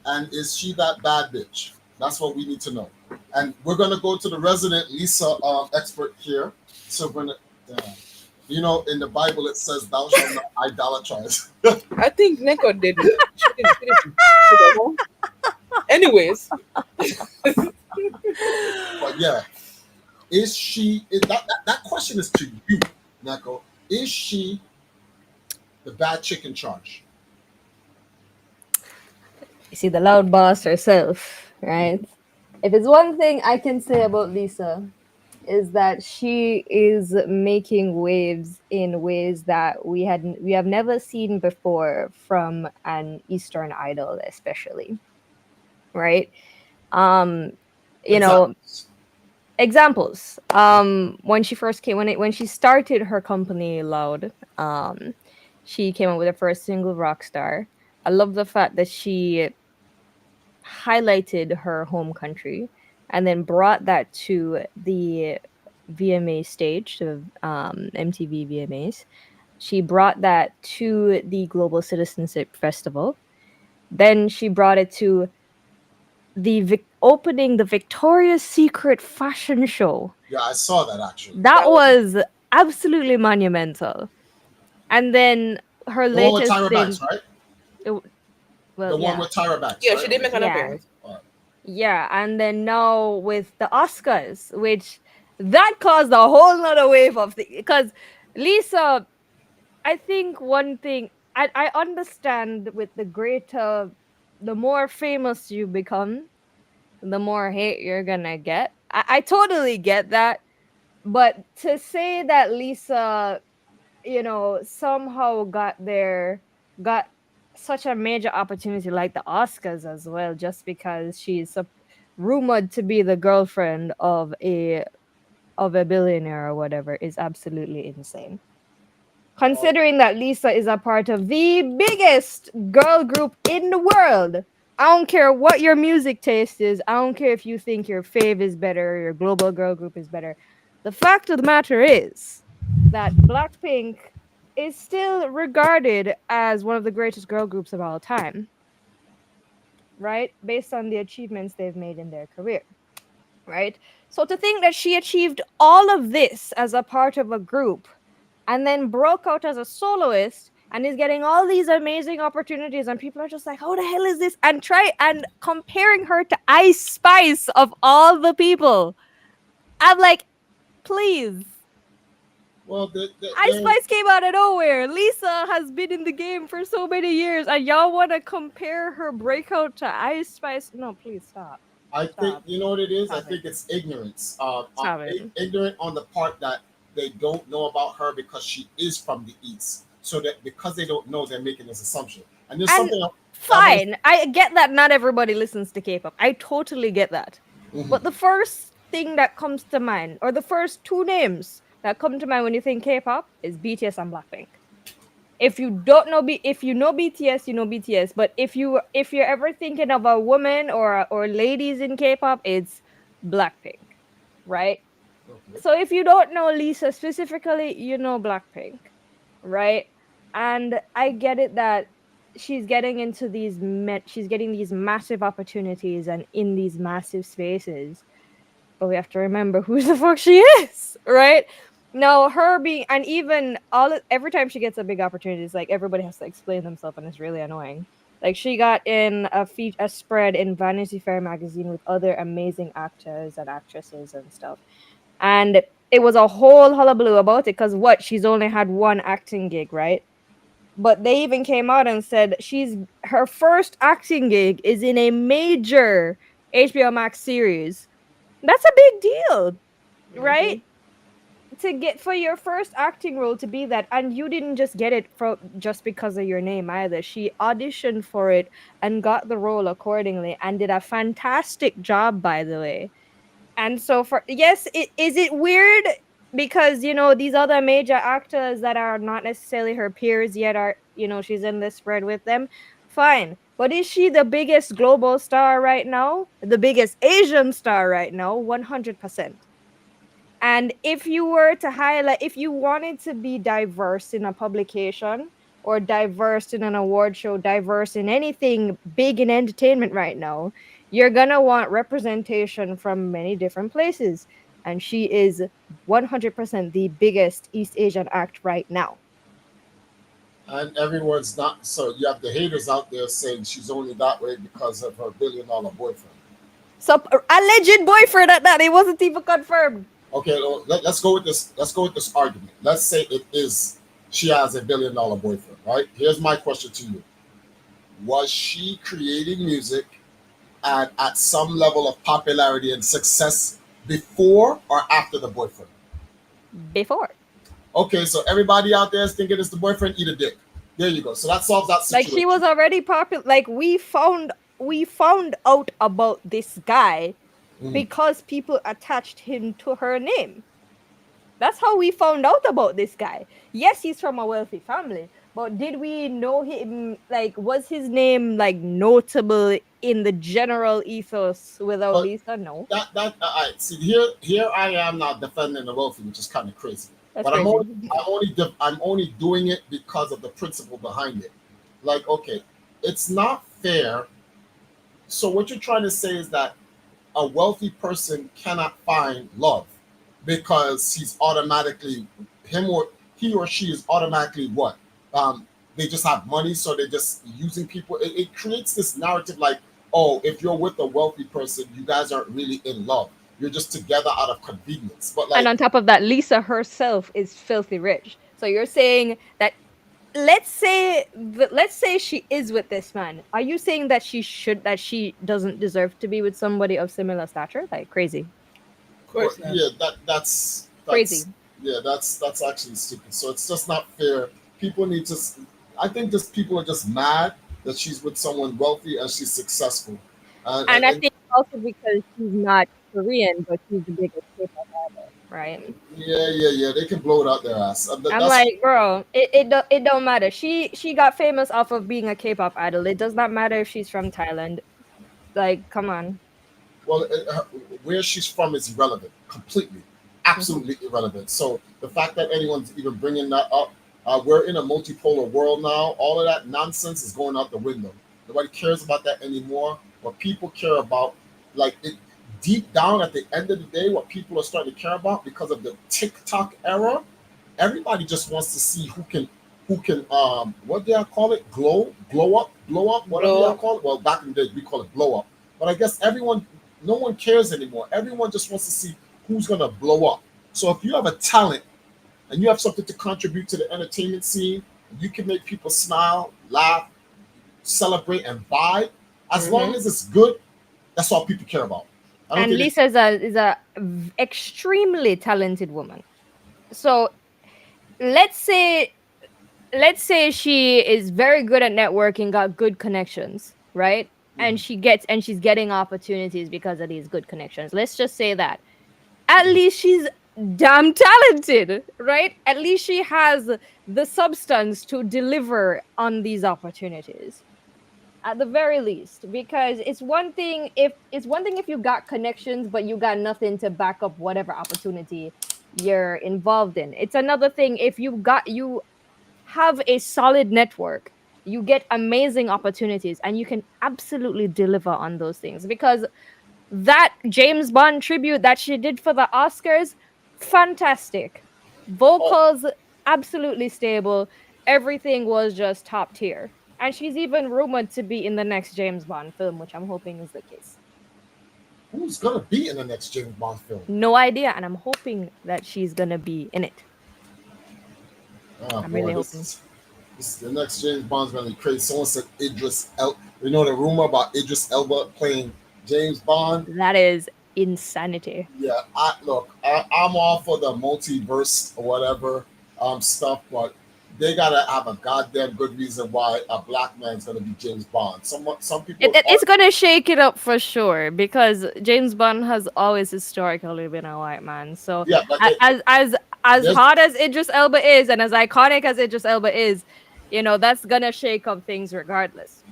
and is she that bad bitch? That's what we need to know. And we're gonna go to the resident Lisa expert here. So we're gonna, in the Bible it says, "Thou shalt not idolatrize." I think Neko did it. She didn't. Anyways, But yeah, that question is to you, Neko. Is she the bad chick in charge? You see, the loud boss herself, right? If it's one thing I can say about Lisa, is that she is making waves in ways that we have never seen before from an Eastern idol, especially, right? Um, you know, examples. When she first came, when she started her company, Loud, she came out with her first single, Rockstar. I love the fact that she highlighted her home country and then brought that to the VMA stage, to MTV VMAs. She brought that to the Global Citizenship Festival. Then she brought it to the opening the Victoria's Secret fashion show. Yeah, I saw that actually. That was absolutely monumental. And then her The one with latest Tyra thing, Banks, right? well, The one with Tyra Banks. yeah, right? she did make an Yeah. appearance. Yeah, and then now with the Oscars, which that caused a whole nother wave of the, because Lisa, I think one thing I understand, with the more famous you become, the more hate you're gonna get. I totally get that. But to say that Lisa, somehow got such a major opportunity like the Oscars as well, just because she's rumored to be the girlfriend of a billionaire or whatever, is absolutely insane. Considering that Lisa is a part of the biggest girl group in the world. I don't care what your music taste is. I don't care if you think your fave is better, your global girl group is better. The fact of the matter is that Blackpink is still regarded as one of the greatest girl groups of all time. right? Based on the achievements they've made in their career, right? So to think that she achieved all of this as a part of a group and then broke out as a soloist and is getting all these amazing opportunities, and people are just like, how the hell is this? And try and comparing her to Ice Spice of all the people. I'm like, please. Well, Ice Spice came out of nowhere. Lisa has been in the game for so many years, and y'all want to compare her breakout to Ice Spice? No, please stop. I think Stop. you know what it is. I Stop think it. it's ignorance. Stop it. Ignorant on the part that they don't know about her because she is from the East. So that because they don't know, they're making this assumption. And there's And something else. fine, I get that not everybody listens to K-pop. I totally get that. Mhm. But the first thing that comes to mind, or the first two names that come to mind when you think K-pop, is BTS and Blackpink. If you don't know if you know BTS, you know BTS. But if you're ever thinking of a woman or ladies in K-pop, it's Blackpink, right? Okay. So if you don't know Lisa specifically, you know Blackpink, right? And I get it that she's getting into she's getting these massive opportunities and in these massive spaces, but we have to remember who the fuck she is, right? Now her being, and even every time she gets a big opportunity, it's like everybody has to explain themselves, and it's really annoying. Like she got in a spread in Vanity Fair magazine with other amazing actors and actresses and stuff, and it was a whole hullabaloo about it because she's only had one acting gig, right? But they even came out and said her first acting gig is in a major HBO Max series. That's a big deal, right? To get for your first acting role to be that, and you didn't just get it just because of your name either. She auditioned for it and got the role accordingly and did a fantastic job, by the way. And so is it weird because these other major actors that are not necessarily her peers yet are she's in this spread with them, fine, but is she the biggest global star right now, the biggest Asian star right now? 100%. And if you were to highlight, if you wanted to be diverse in a publication or diverse in an award show, diverse in anything big in entertainment right now, you're going to want representation from many different places. And she is 100% the biggest East Asian act right now. And everyone's not. So you have the haters out there saying she's only that way because of her $1 billion boyfriend. So alleged boyfriend at that, it wasn't even confirmed. Okay, let's go with this. Let's go with this argument. Let's say it is she has a $1 billion boyfriend, right? Here's my question to you: was she creating music and at some level of popularity and success before or after the boyfriend? Before. Okay, so everybody out there is thinking it's the boyfriend, eat a dick. There you go. So that solves that situation. Like she was already popular. Like we found out about this guy because people attached him to her name. That's how we found out about this guy. Yes, he's from a wealthy family, but did we know him? Like, was his name like notable in the general ethos without Lisa? No. See, here I am not defending the wealthy, which is kind of crazy. That's but crazy. I'm only doing it because of the principle behind it. Like, okay, it's not fair. So what you're trying to say is that a wealthy person cannot find love because he or she is automatically what? They just have money, so they're just using people. It creates this narrative like, oh, if you're with a wealthy person, you guys aren't really in love. You're just together out of convenience. But and on top of that, Lisa herself is filthy rich. So you're saying that let's say she is with this man. Are you saying that she doesn't deserve to be with somebody of similar stature? Like crazy. Of course not. Yeah, that's Crazy. Yeah, that's actually stupid. So it's just not fair. People need to. I think just people are just mad that she's with someone wealthy and she's successful. And I think also because she's not Korean, but she's the biggest K-pop idol, right? Yeah. They can blow it out their ass. I'm like, bro, it don't matter. She got famous off of being a K-pop idol. It does not matter if she's from Thailand. Like, come on. Well, where she's from is irrelevant, completely, absolutely irrelevant. So the fact that anyone's even bringing that up, we're in a multipolar world now. All of that nonsense is going out the window. Nobody cares about that anymore. what people care about, like it deep down at the end of the day, what people are starting to care about because of the TikTok era, everybody just wants to see who can what do I call it? Blow up, whatever Blow y'all up. call it. Well, back in the day we call it blow up. But I guess no one cares anymore. Everyone just wants to see who's gonna blow up. So if you have a talent and you have something to contribute to the entertainment scene, you can make people smile, laugh, celebrate, and vibe. As long as it's good, that's all people care about. I don't And think Lisa is a extremely talented woman. So let's say let's say she is very good at networking, got good connections, right? And she's getting opportunities because of these good connections. Let's just say that. At least she's damn talented, right? At least she has the substance to deliver on these opportunities. At the very least, because it's one thing if you got connections but you got nothing to back up whatever opportunity you're involved in. It's another thing if you have a solid network, you get amazing opportunities and you can absolutely deliver on those things. Because that James Bond tribute that she did for the Oscars, fantastic. oh, Vocals absolutely stable. Everything was just top tier. And she's even rumored to be in the next James Bond film, which I'm hoping is the case. who's gonna be in the next James Bond film? No idea, and I'm hoping that she's gonna be in it. Oh I'm boy, really hoping. this the next James Bond's gonna be crazy. Someone said Idris El. You know the rumor about Idris Elba playing James Bond. That is insanity. Yeah, I'm all for the multiverse or whatever stuff, but they gotta have a goddamn good reason why a black man's gonna be James Bond. Some people It's gonna shake it up for sure because James Bond has always historically been a white man. So yeah, but as there's hot as Idris Elba is and as iconic as Idris Elba is, that's gonna shake up things regardless.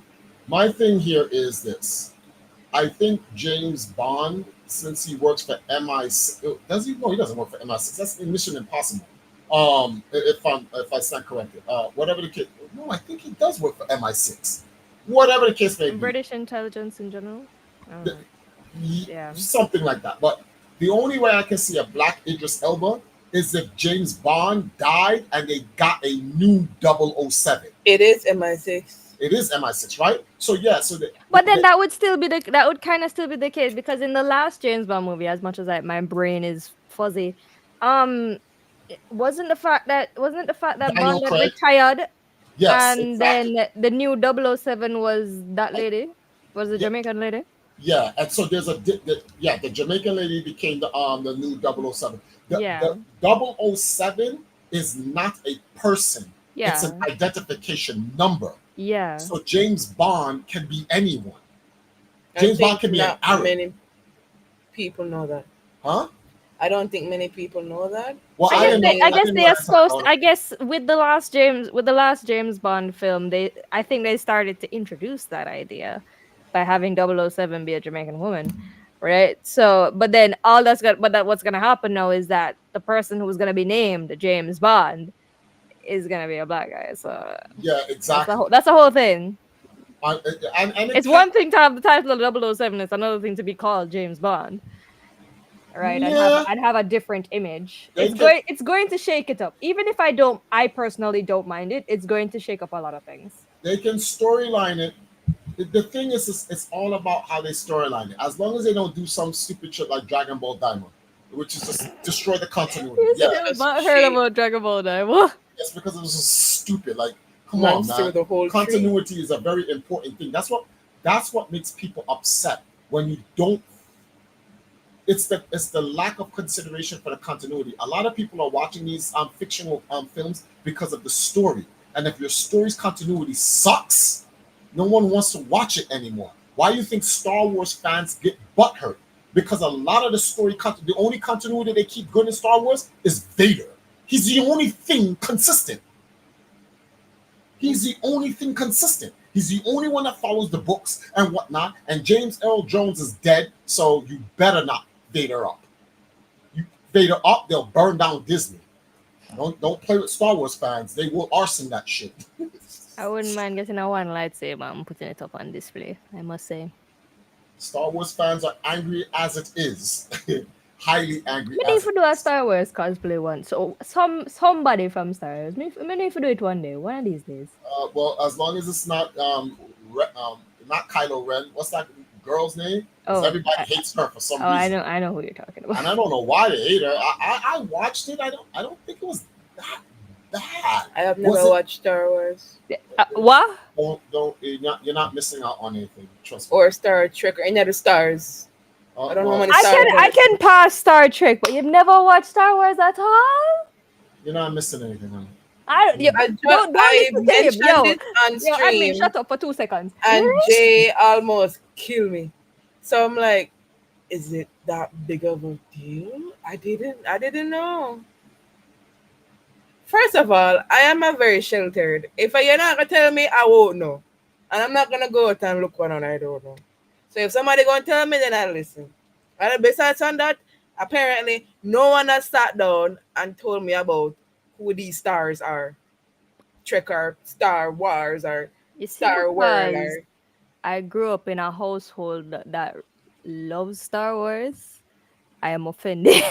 my thing here is this. I think James Bond, since he works for MI6, does he? No, he doesn't work for MI6. That's Mission Impossible. If I stand corrected, whatever the case. No, I think he does work for MI6. Whatever the case may be, British intelligence in general. The- Yeah. something like that. But the only way I can see a black Idris Elba is if James Bond died and they got a new 007. It is MI6. It is MI6, right? So yeah, But then that would kind of still be the case because in the last James Bond movie, as much as my brain is fuzzy, wasn't the fact that Daniel Bond had Craig. retired yes, and exactly. then the new 007 was that lady, was the Yeah. Jamaican lady. Yeah, and so there's the Jamaican lady became the new 007. Yeah. The 007 is not a person. It's Yeah. an identification number. Yeah. So James Bond can be anyone. I James think Bond can be an not Arab. many people know that. Huh? I don't think many people know that. Well, I didn't know- guess didn't they know are that's supposed. how- I guess with the last James Bond film, I think they started to introduce that idea by having 007 be a Jamaican woman, right? So, but then what's gonna happen now is that the person who's gonna be named James Bond is gonna be a black guy. So Yeah, exactly. that's the whole thing. And It's one thing to have the title of 007. It's another thing to be called James Bond. Right, Yeah. I'd have a different image. They It's going to shake it up. Even if I personally don't mind it. It's going to shake up a lot of things. They can storyline it. The thing is, it's all about how they storyline it. As long as they don't do some stupid shit like Dragon Ball Diamond, which is just destroy the continuity. You Yeah, still not heard about Dragon Ball Diamond? it's because it was just stupid. Like, come Runs on, through man. the whole tree. Continuity is a very important thing. That's what makes people upset when you don't. It's the lack of consideration for the continuity. A lot of people are watching these fictional films because of the story, and if your story's continuity sucks, no one wants to watch it anymore. Why do you think Star Wars fans get butthurt? Because a lot of the only continuity they keep good in Star Wars is Vader. He's the only thing consistent. He's the only thing consistent. He's the only one that follows the books and whatnot. And James Earl Jones is dead, so you better not Vader up. You Vader up, they'll burn down Disney. Don't play with Star Wars fans. They will arson that shit. I wouldn't mind getting a one lightsaber and putting it up on display. I must say. Star Wars fans are angry as it is. Highly angry We need as to it do a is. Star Wars cosplay one. So somebody from Star Wars. Me need to do it one day, one of these days. Well, as long as it's not not Kylo Ren. What's that girl's name? Because Oh, everybody hates her for some I reason, know who you're talking and about. I don't know why they hate her. I watched it. I don't think it was that bad. I have Was never it? watched Star Wars What? Don't you're not missing out on anything. Trust me. or Star Trek or any of the stars. I don't know how Well, many I stars can there I is. can pass Star Trek, but you've never watched Star Wars at all. you're not missing anything, honey. Don't I listen to him, mentioned it on yo. Admin, stream, shut up for 2 seconds. and Jay almost killed me. So I'm like, is it that big of a deal? I didn't know. First of all, I am a very sheltered. If you're not gonna tell me, I won't know, and I'm not gonna go out and look one on I don't know. So if somebody gonna tell me, then I'll listen. And besides on that, apparently no one has sat down and told me about who these stars are. Trek or Star Wars or You see, Star World because or I grew up in a household that loves Star Wars, I am offended.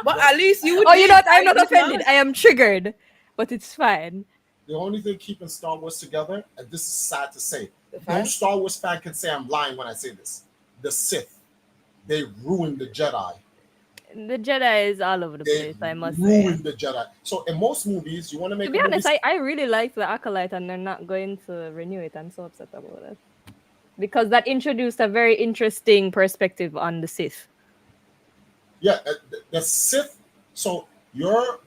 but at least you Oh, you did. know what? I'm I not did offended. not. I am triggered, but it's fine. The only thing keeping Star Wars together, and this is sad to say, The no fact- Star Wars fan can say I'm lying when I say this. The Sith, they ruined the Jedi. The Jedi is all over the They place, I must say. ruined the Jedi. So in most movies, you want to make To be a movie. honest, I really like the Acolyte, and they're not going to renew it. I'm so upset about it. Because that introduced a very interesting perspective on the Sith. Yeah, the Sith. So your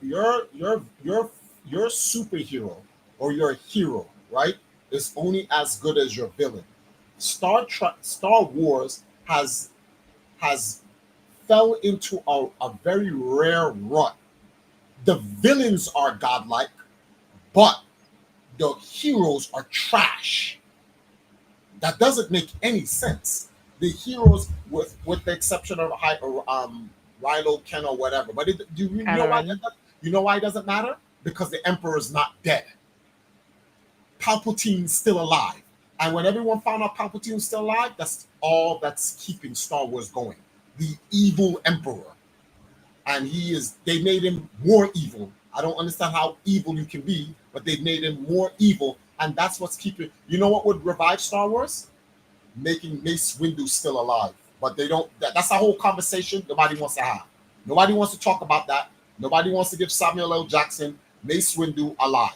superhero or your hero, right, is only as good as your villain. Star Wars has fell into a very rare rut. The villains are godlike, but the heroes are trash. That doesn't make any sense. The heroes, with the exception of Rilo, Ken, or whatever. But do you know why? You know why it doesn't matter? Because the Emperor is not dead. Palpatine's still alive, and when everyone found out Palpatine's still alive, that's all that's keeping Star Wars going. The evil Emperor, and they made him more evil. I don't understand how evil you can be, but they've made him more evil, and that's what's keeping. You know what would revive Star Wars? Making Mace Windu still alive, but they don't. That's a whole conversation nobody wants to have. Nobody wants to talk about that. Nobody wants to give Samuel L. Jackson Mace Windu alive.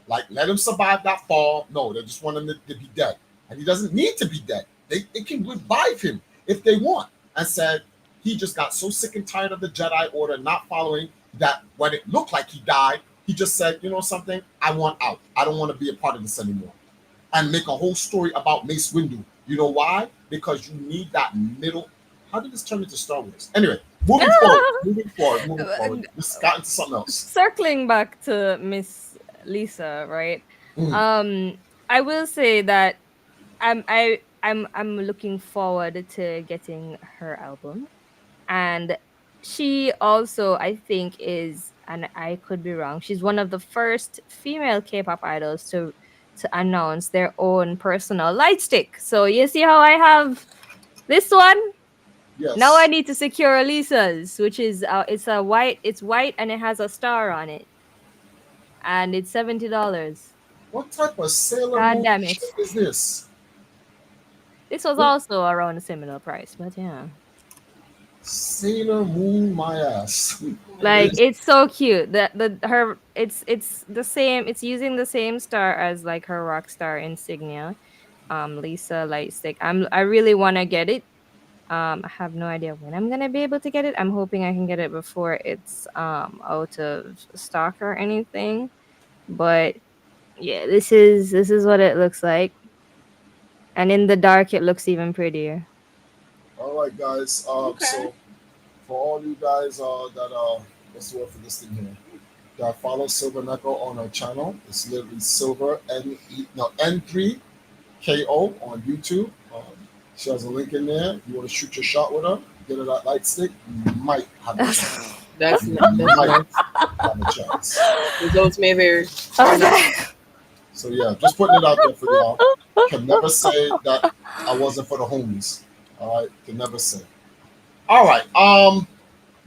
Like, let him survive that fall. No, they just want him to be dead, and he doesn't need to be dead. They can revive him if they want. And said he just got so sick and tired of the Jedi Order not following that when it looked like he died, he just said, you know something, I want out. I don't want to be a part of this anymore. And make a whole story about Mace Windu. You know why? Because you need that middle. How did this turn into Star Wars? Anyway, moving forward. This got into something else. Circling back to Miss Lisa, right? I will say that I'm looking forward to getting her album, and she also, I think, is, and I could be wrong, she's one of the first female K-pop idols to announce their own personal light stick. So you see how I have this one? Yes. Now I need to secure Lisa's, which is it's white and it has a star on it, and it's $70. What type of Sailor God Moon damn it. shit is this? This was also around a similar price, but yeah. Sailor Moon, my ass. Like, it's so cute. It's the same. It's using the same star as like her rock star insignia. Lisa Lightstick. I really want to get it. I have no idea when I'm gonna be able to get it. I'm hoping I can get it before it's out of stock or anything. But yeah, this is what it looks like. And in the dark, it looks even prettier. All right, guys. Okay. So for all you guys that what's the word for this thing here? That follow Silver Neko on our channel. It's literally Silver N3KO on YouTube. She has a link in there. If you want to shoot your shot with her, get her that light stick, you might have a chance. That's You not. might have a chance. Results may vary. So yeah, just putting it out there for y'all. Can never say that I wasn't for the homies. All right, can never say. All right.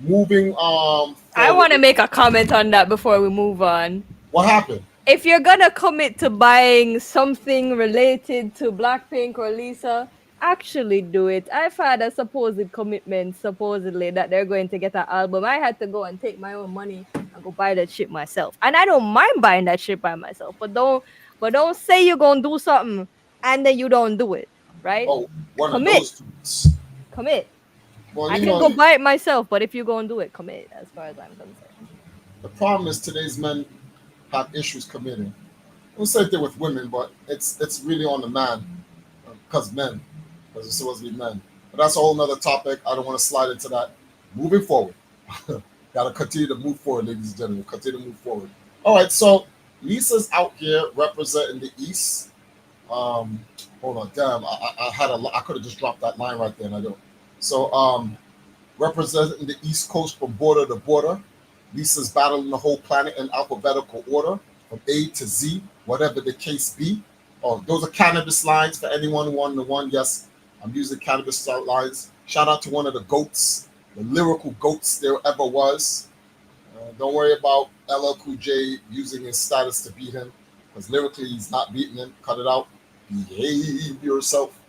Moving I want to forward. make a comment on that before we move on. What happened? If you're gonna commit to buying something related to Blackpink or Lisa, actually do it. I've had a supposed commitment, supposedly, that they're going to get an album. I had to go and take my own money and go buy that shit myself. And I don't mind buying that shit by myself, but don't say you're gonna do something and then you don't do it, right? Oh, one of Commit. those dudes. Commit. Well, I you can know, go buy it myself, but if you're gonna do it, commit, as far as I'm concerned. the problem is today's men have issues committing. We'll say it with women, but it's really on the man, because it's supposed to be men. But that's a whole nother topic. I don't want to slide into that. Moving forward, gotta continue to move forward, ladies and gentlemen. Continue to move forward. All right, so Lisa's out here representing the East. Hold on, damn, I could have just dropped that line right there, and I don't. So, representing the East Coast from border to border. Lisa's battling the whole planet in alphabetical order, from A to Z, whatever the case be. Oh, those are cannabis lines for anyone who wanted one. Yes, I'm using cannabis lines. Shout out to one of the GOATs, the lyrical GOATs there ever was. Don't worry about LL Cool J using his status to beat him, because lyrically he's not beating him. Cut it out. Behave yourself.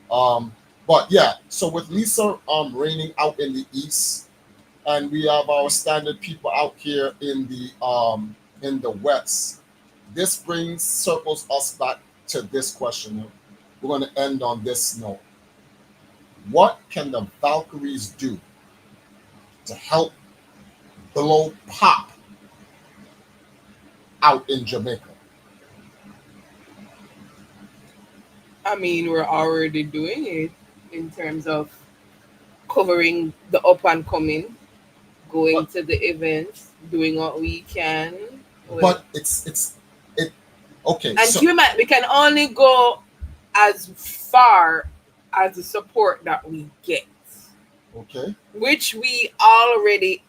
But yeah, so with Lisa reigning out in the East, and we have our standard people out here in the West. This circles us back to this question. We're going to end on this note. What can the Valkyries do to help blow pop out in Jamaica? I mean, we're already doing it in terms of covering the up and coming, going to the events, doing what we can. But okay. And we can only go as far as the support that we get. Okay. Which it's already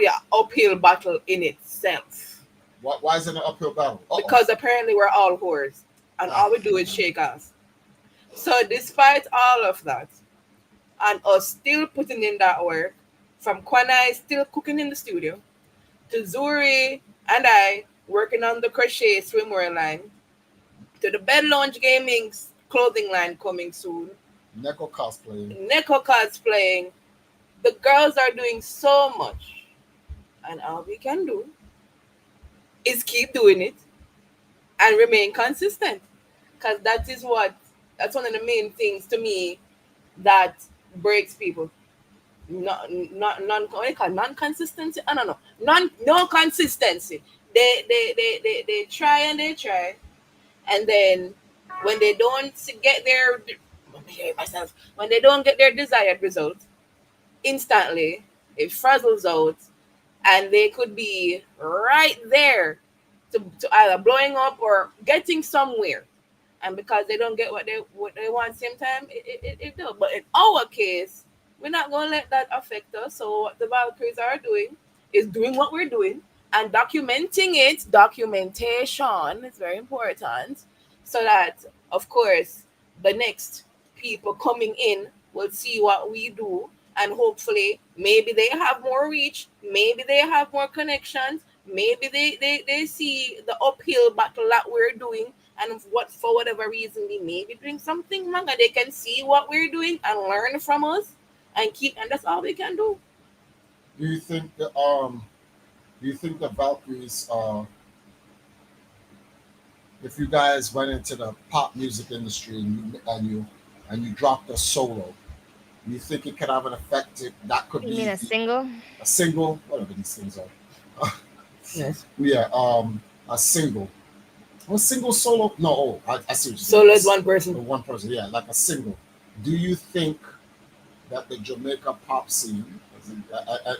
an uphill battle in itself. Why is it an uphill battle? Because apparently we're all whores and all we do is shake ass. So despite all of that, and us still putting in that work, from Kwanai still cooking in the studio, to Zuri and I working on the crochet swimwear line, to the Bed Lounge Gaming clothing line coming soon, Neko cosplaying. The girls are doing so much, and all we can do is keep doing it and remain consistent, because that's one of the main things to me that breaks people. Non-consistency. I don't know. No consistency. They try and they try, and then when they don't get their desired result, instantly it frazzles out, and they could be right there to either blowing up or getting somewhere, and because they don't get what they want same time, it does. But in our case, we're not going to let that affect us. So what the Valkyries are doing is doing what we're doing and documenting it. Documentation is very important, so that, of course, the next people coming in will see what we do, and hopefully maybe they have more reach, maybe they have more connections, maybe they see the uphill battle that we're doing, and for whatever reason we may be doing something wrong, and they can see what we're doing and learn from us and that's all we can do. Do you think the Valkyries, if you guys went into the pop music industry and you dropped a solo, do you think it could have an effect? That could You be mean a single? a single, whatever these things are. Yes. Yeah, a single. A single solo? No, I see what you're saying. Solo is one person. One person, yeah, like a single. Do you think that the Jamaica pop scene,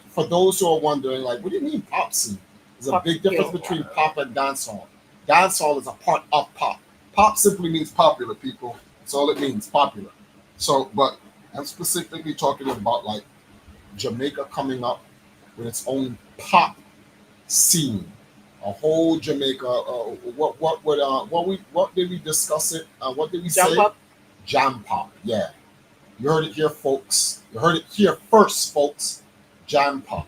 for those who are wondering, like, what do you mean pop scene? There's a big difference between pop and dancehall. Dancehall is a part of pop. Pop simply means popular, people. That's all it means, popular. So, but I'm specifically talking about like Jamaica coming up with its own pop scene. a whole Jamaica. What did we discuss it? What did we Jump say? up. Jam pop. Yeah, you heard it here, folks. You heard it here first, folks. Jam pop.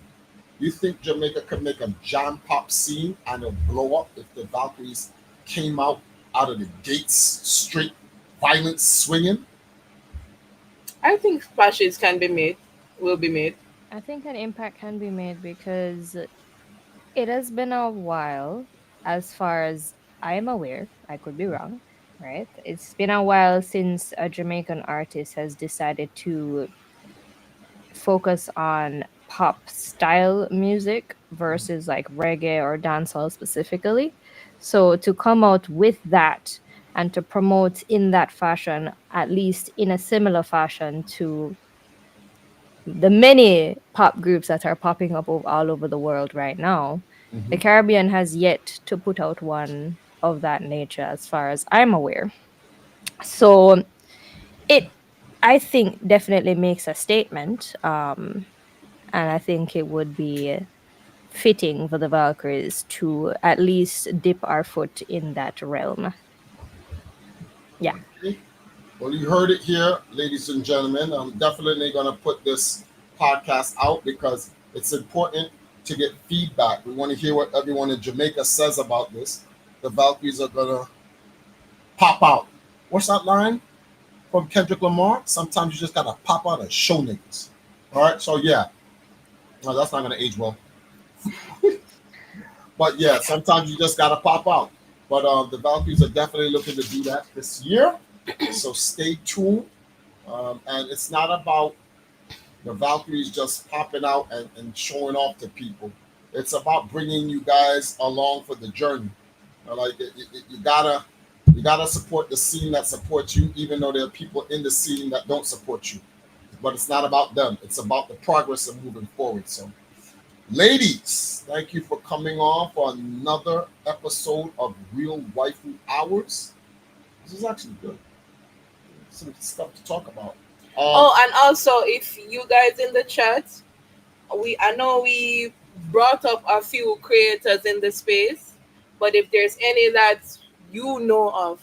You think Jamaica could make a jam pop scene and it'll blow up if the Valkyries came out of the gates straight, violence swinging? I think splashes can be made, will be made. I think an impact can be made because it has been a while, as far as I am aware. I could be wrong, right? It's been a while since a Jamaican artist has decided to focus on pop style music versus like reggae or dancehall specifically. So to come out with that and to promote in that fashion, at least in a similar fashion to the many pop groups that are popping up all over the world right now, the Caribbean has yet to put out one of that nature, as far as I'm aware. So it, I think, definitely makes a statement, and I think it would be fitting for the Valkyries to at least dip our foot in that realm. Yeah. Well, you heard it here, ladies and gentlemen. I'm definitely going to put this podcast out because it's important to get feedback. We want to hear what everyone in Jamaica says about this. The Valkyries are going to pop out. What's that line from Kendrick Lamar? Sometimes you just got to pop out and show niggas. All right, so yeah. No, that's not going to age well. But yeah, sometimes you just got to pop out. But the Valkyries are definitely looking to do that this year. So stay tuned. And it's not about the Valkyries just popping out and showing off to people. It's about bringing you guys along for the journey. Like you gotta support the scene that supports you, even though there are people in the scene that don't support you. But it's not about them. It's about the progress of moving forward. So, ladies, thank you for coming on for another episode of Real Waifu Hours. This is actually good. Some stuff to talk about. And also, if you guys in the chat, I know we brought up a few creators in the space, but if there's any that you know of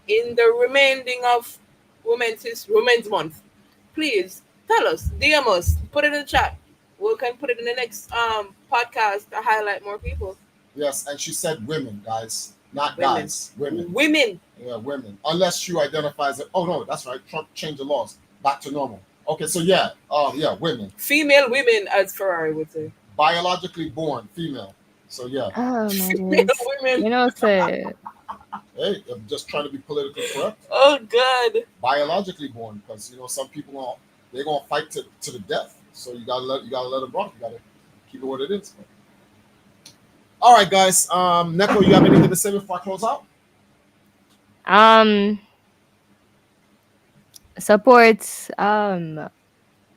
in the remaining of Women's Month, please tell us, DM us, put it in the chat. We can put it in the next podcast to highlight more people. Yes, and she said women, guys, not Women. guys. Women. Women. Yeah, women. Unless you identify as oh no, that's right. Trump changed the laws back to normal. Okay, so yeah, women. Female women, as Ferrari would say. Biologically born female. So yeah. Oh my Female goodness. women. You know, say Hey, I'm just trying to be politically correct. Oh God. Biologically born, because thsome people they're gonna fight to the death. So you gotta let them rock. You gotta keep it what it is. All right, guys. Neko, you have anything to say before I close out? Supports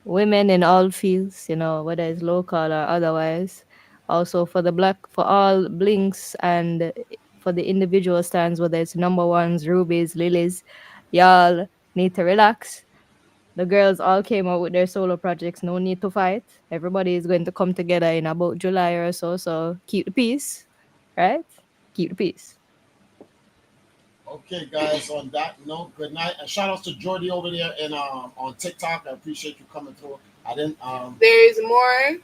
women in all fields, whether it's local or otherwise. Also for all blinks and for the individual stands, whether it's number ones, rubies, lilies, y'all need to relax. The girls all came out with their solo projects. No need to fight. Everybody is going to come together in about July or so. So keep the peace, right? Keep the peace. Okay, guys. On that note, good night, and shout outs to Jordy over there on TikTok. I appreciate you coming through. I didn't. There is more.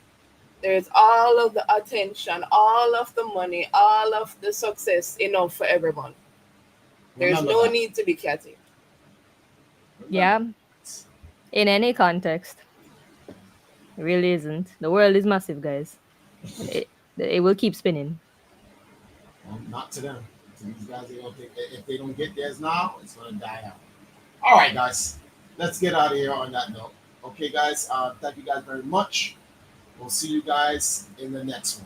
There's all of the attention, all of the money, all of the success enough for everyone. There's no need to be catty. Yeah. In any context. It really isn't. The world is massive, guys. It will keep spinning. Well, not to them. To these guys, if they don't get theirs now, it's going to die out. All right, guys. Let's get out of here on that note. Okay, guys. Thank you guys very much. We'll see you guys in the next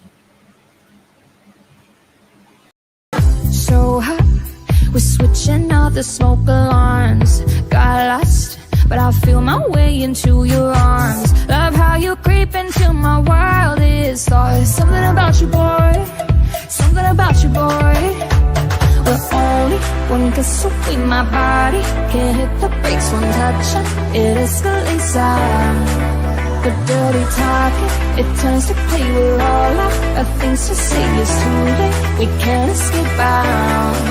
one. So hot, we're switching out the smoke alarms. Got lost, but I feel my way into your arms. Love how you creep into my wildest thoughts. Something about you, boy. Something about you, boy. We're only one kiss away, my body can't hit the brakes one touch. It escalates out. but dirty talking, it turns to play. We're all out of things to say. It's too late, we can't escape out.